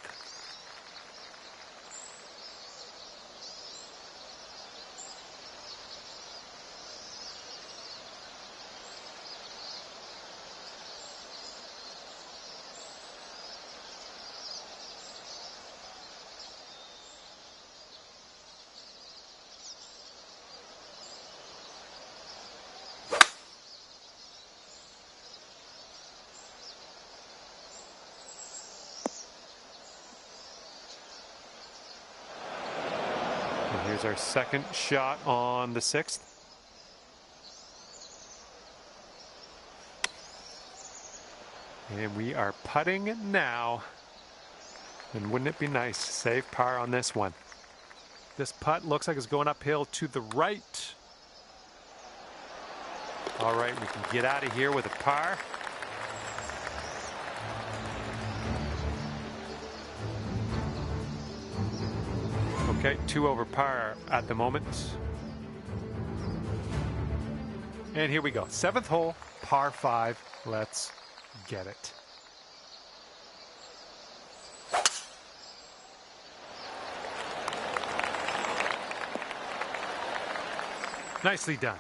Here's our second shot on the 6th. And we are putting now. And wouldn't it be nice to save par on this one? This putt looks like it's going uphill to the right. All right, we can get out of here with a par. Okay, 2 over par at the moment. And here we go. 7th hole, par 5. Let's get it. Nicely done.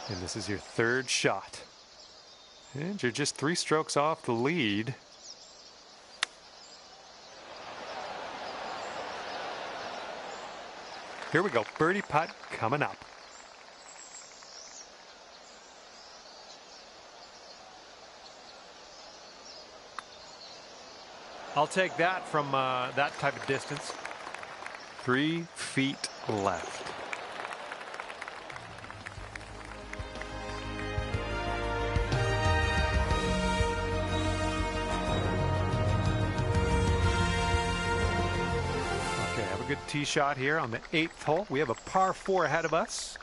And this is your 3rd shot. And you're just 3 strokes off the lead. Here we go. Birdie putt coming up. I'll take that from that type of distance. 3 feet left. Good tee shot here on the 8th hole. We have a par 4 ahead of us.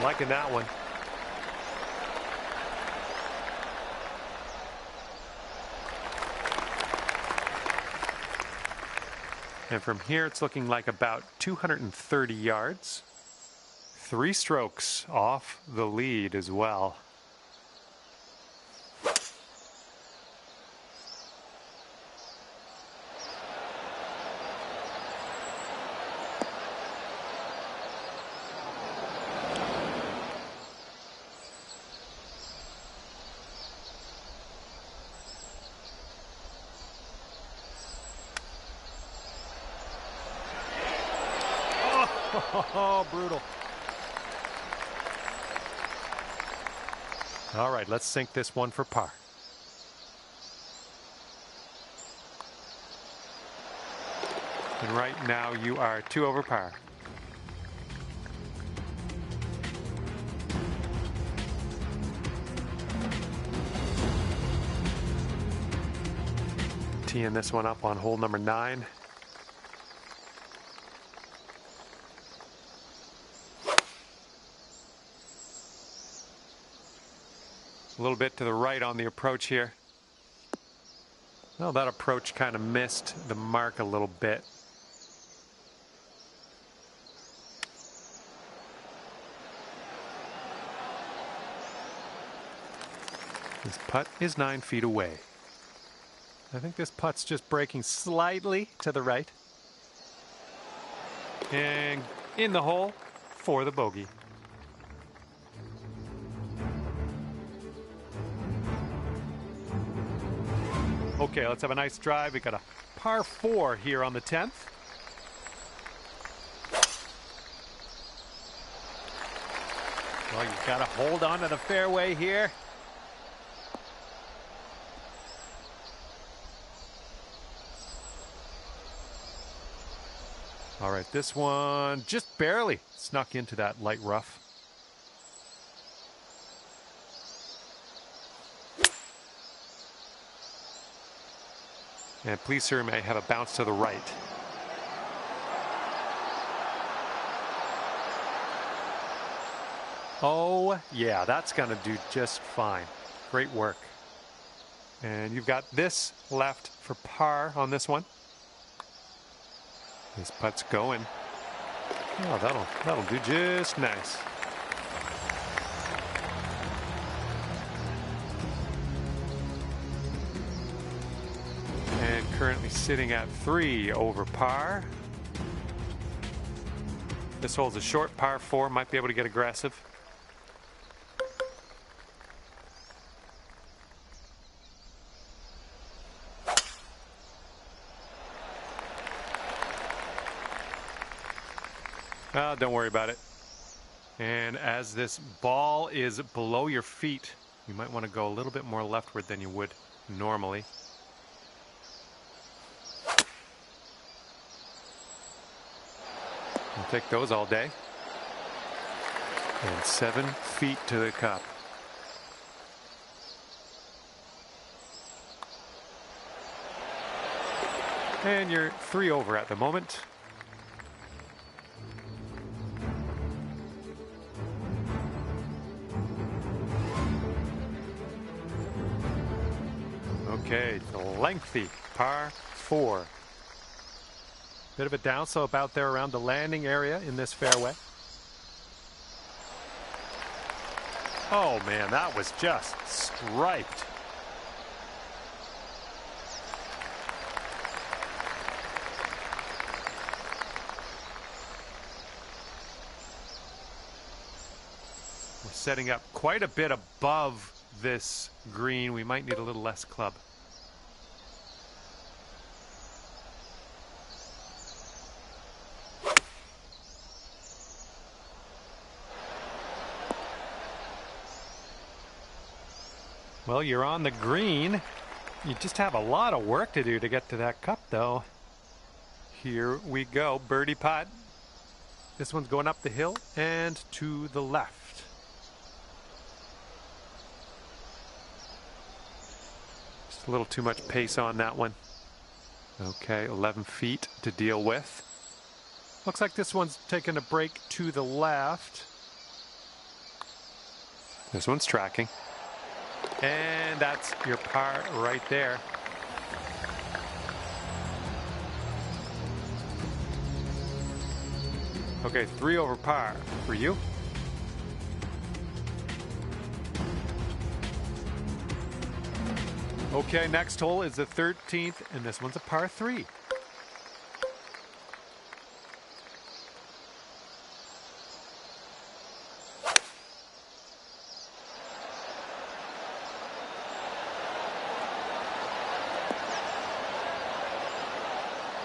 I'm liking that one. And from here, it's looking like about 230 yards. 3 strokes off the lead as well. Oh, brutal. All right, let's sink this one for par. And right now you are 2 over par. Teeing this one up on hole number 9. A little bit to the right on the approach here. Well, that approach kind of missed the mark a little bit. This putt is 9 feet away. I think this putt's just breaking slightly to the right. And in the hole for the bogey. Okay, let's have a nice drive. We got a par 4 here on the 10th. Well, you've got to hold on to the fairway here. All right, this one just barely snuck into that light rough. And please, sir, may have a bounce to the right. Oh, yeah, that's going to do just fine. Great work. And you've got this left for par on this one. This putt's going. Oh, that'll do just nice. And currently sitting at 3 over par. This hole's a short par 4, might be able to get aggressive. Don't worry about it. And as this ball is below your feet, you might want to go a little bit more leftward than you would normally. I'll take those all day. And 7 feet to the cup. And you're 3 over at the moment. Okay, lengthy par 4. Bit of a downslope out there around the landing area in this fairway. Oh man, that was just striped. We're setting up quite a bit above this green. We might need a little less club. Well, you're on the green. You just have a lot of work to do to get to that cup, though. Here we go, birdie putt. This one's going up the hill and to the left. Just a little too much pace on that one. Okay, 11 feet to deal with. Looks like this one's taking a break to the left. This one's tracking. And that's your par right there. Okay, 3 over par for you. Okay, next hole is the 13th, and this one's a par 3.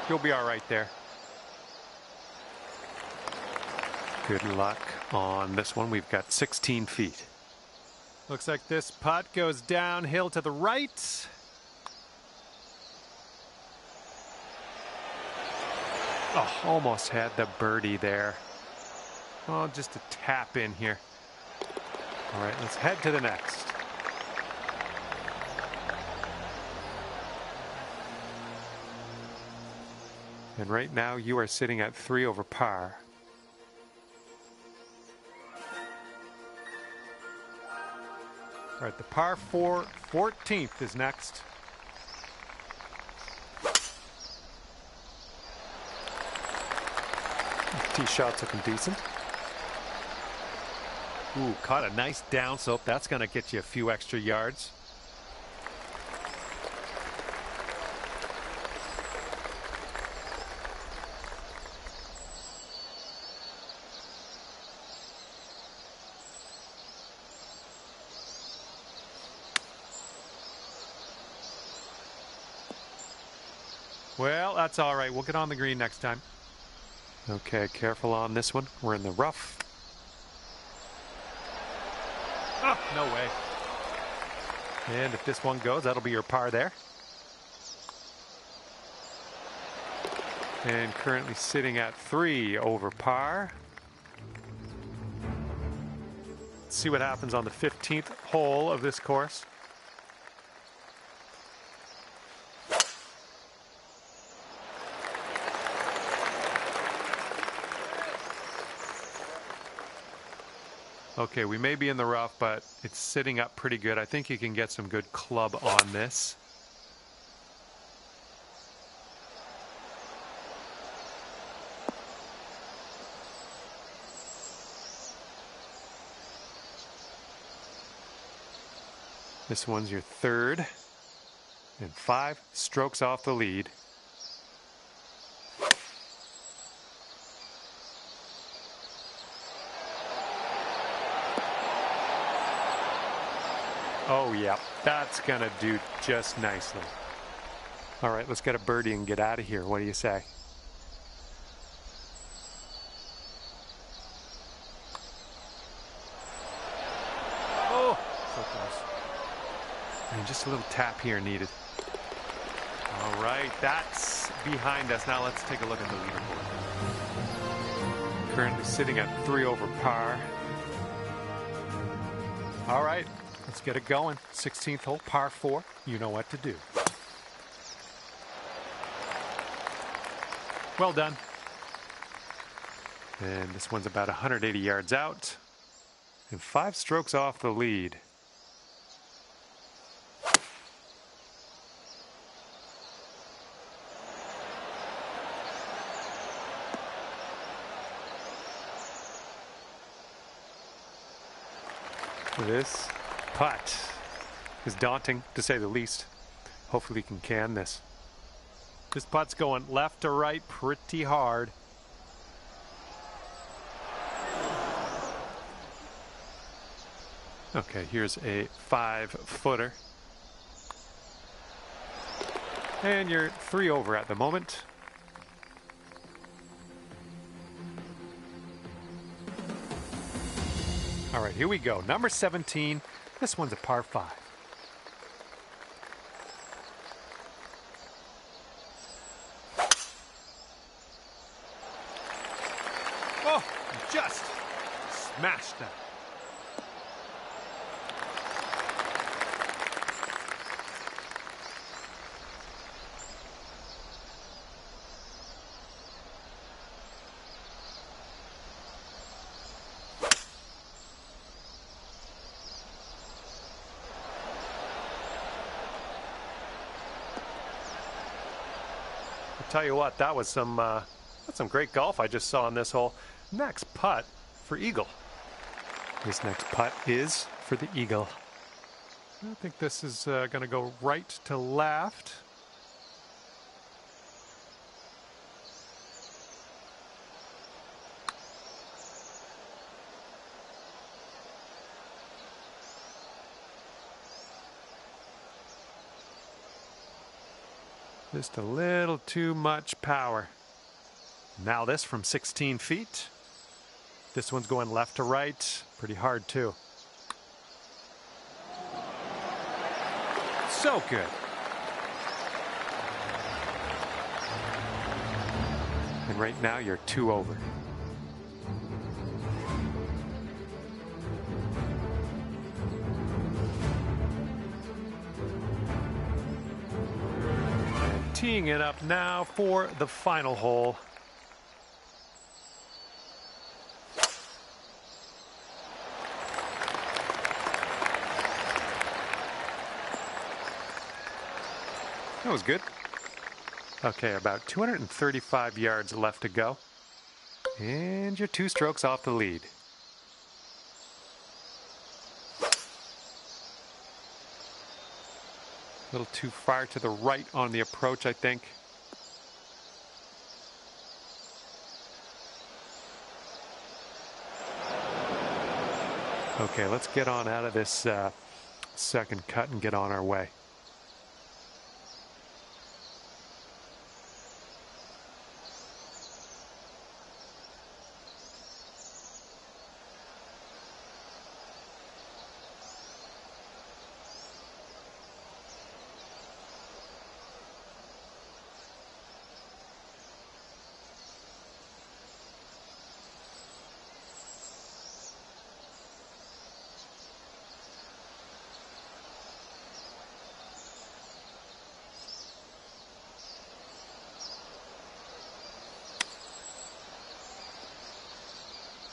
You'll be all right there. Good luck on this one. We've got 16 feet. Looks like this putt goes downhill to the right. Oh, almost had the birdie there. Oh, just a tap in here. All right, let's head to the next. And right now you are sitting at 3 over par. All right, the par 4 14th is next. Tee shot's looking decent. Ooh, caught a nice downslope. That's going to get you a few extra yards. Well, that's all right. We'll get on the green next time. Okay, careful on this one. We're in the rough. Oh, no way. And if this one goes, that'll be your par there. And currently sitting at 3 over par. Let's see what happens on the 15th hole of this course. Okay, we may be in the rough, but it's sitting up pretty good. I think you can get some good club on this. This one's your third, and 5 strokes off the lead. Oh yeah, that's gonna do just nicely. All right, let's get a birdie and get out of here. What do you say? Oh, so close. And just a little tap here needed. All right, that's behind us. Now let's take a look at the leaderboard. Currently sitting at 3 over par. All right, let's get it going. 16th hole, par 4. You know what to do. Well done. And this one's about 180 yards out. And 5 strokes off the lead. This putt is daunting, to say the least. Hopefully he can this. This putt's going left to right pretty hard. Okay, here's a 5-footer. And you're 3 over at the moment. All right, here we go. Number 17. This one's a par 5. Oh, just smashed that. Tell you what, that was some great golf I just saw on this hole. Next putt for eagle. This next putt is for the eagle. I think this is going to go right to left. Just a little too much power. Now this from 16 feet. This one's going left to right. Pretty hard too. So good. And right now you're 2 over. Teeing it up now for the final hole. That was good. Okay, about 235 yards left to go. And you're 2 strokes off the lead. A little too far to the right on the approach, I think. Okay, let's get on out of this second cut and get on our way.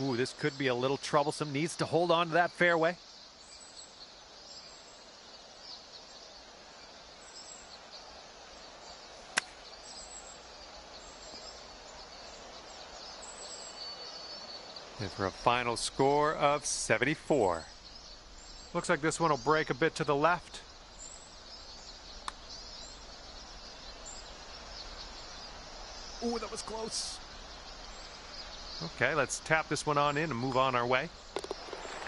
Ooh, this could be a little troublesome. Needs to hold on to that fairway. And for a final score of 74. Looks like this one will break a bit to the left. Ooh, that was close. Okay, let's tap this one on in and move on our way.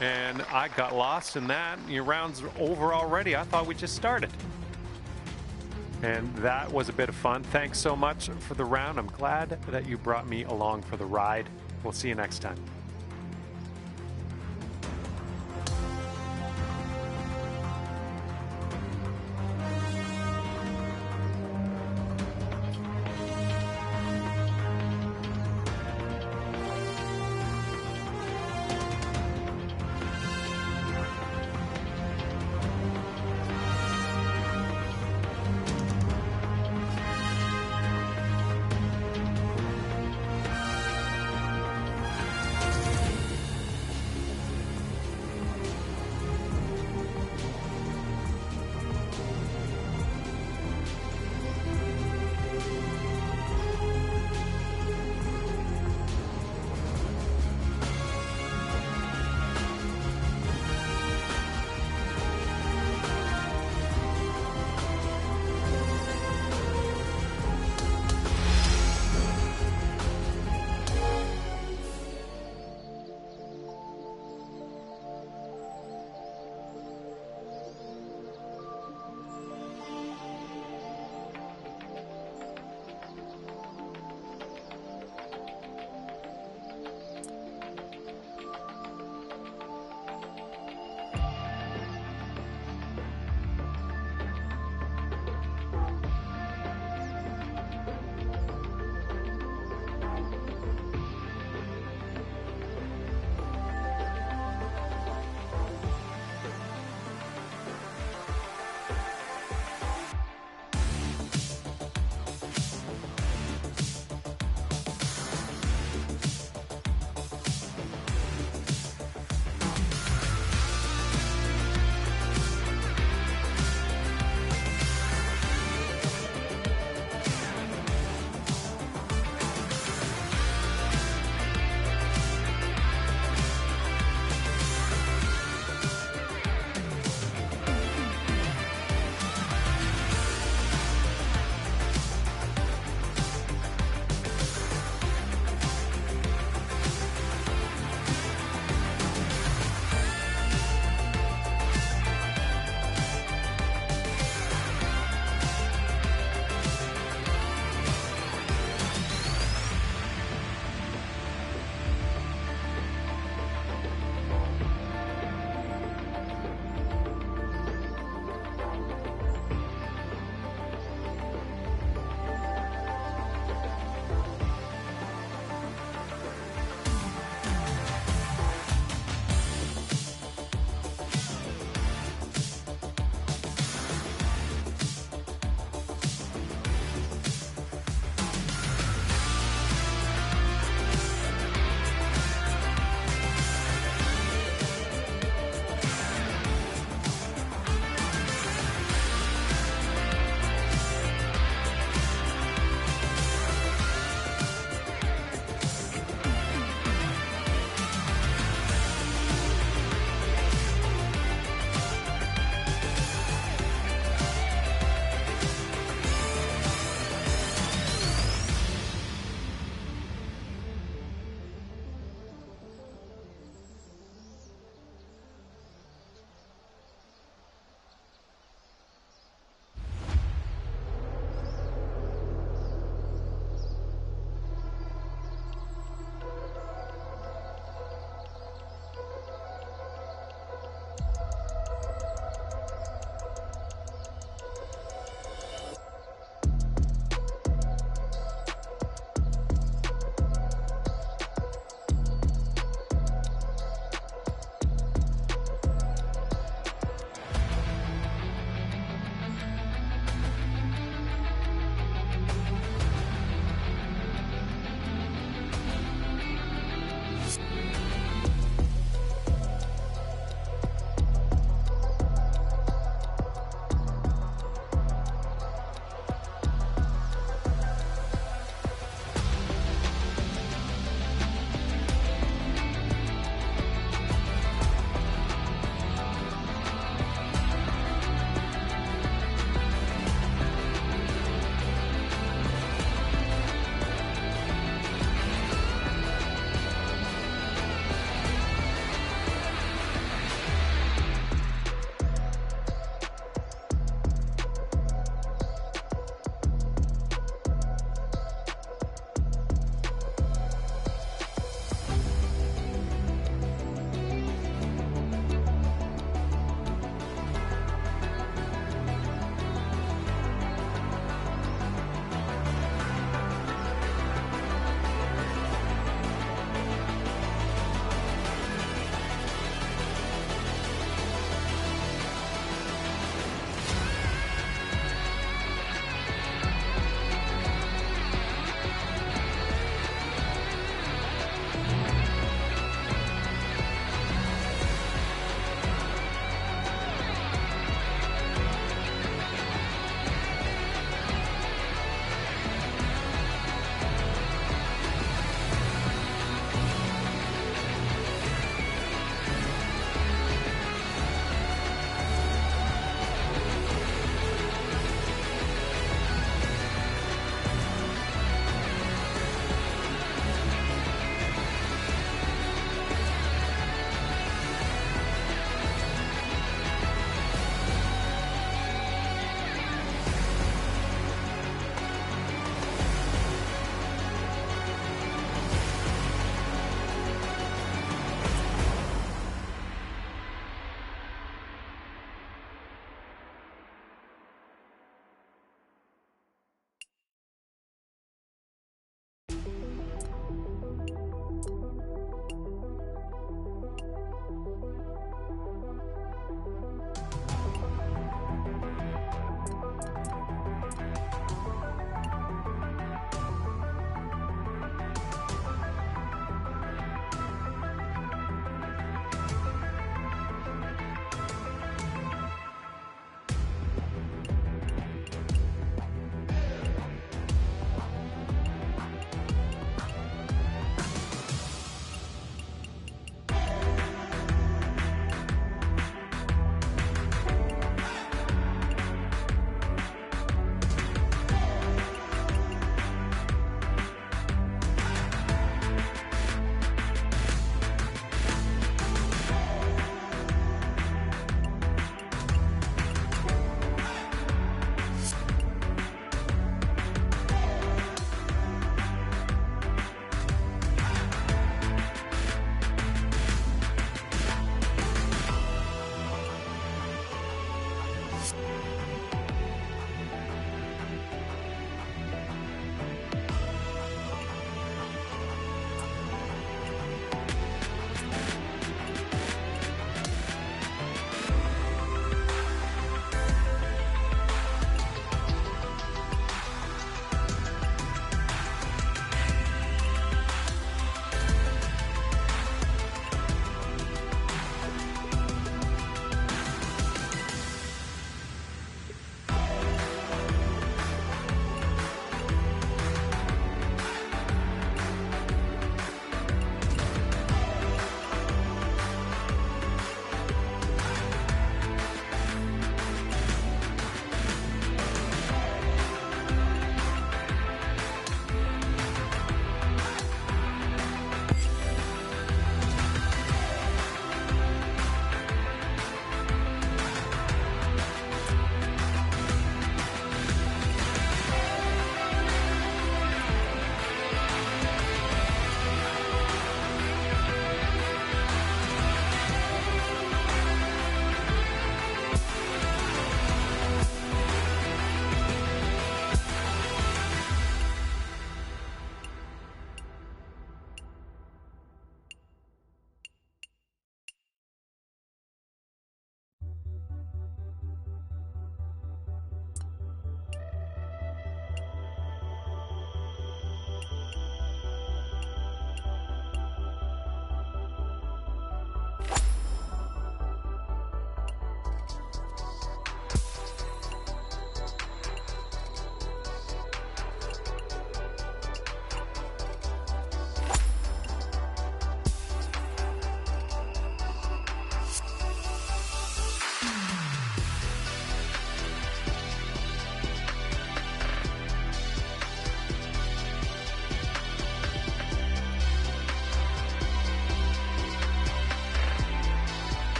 And I got lost in that. Your round's over already. I thought we just started. And that was a bit of fun. Thanks so much for the round. I'm glad that you brought me along for the ride. We'll see you next time.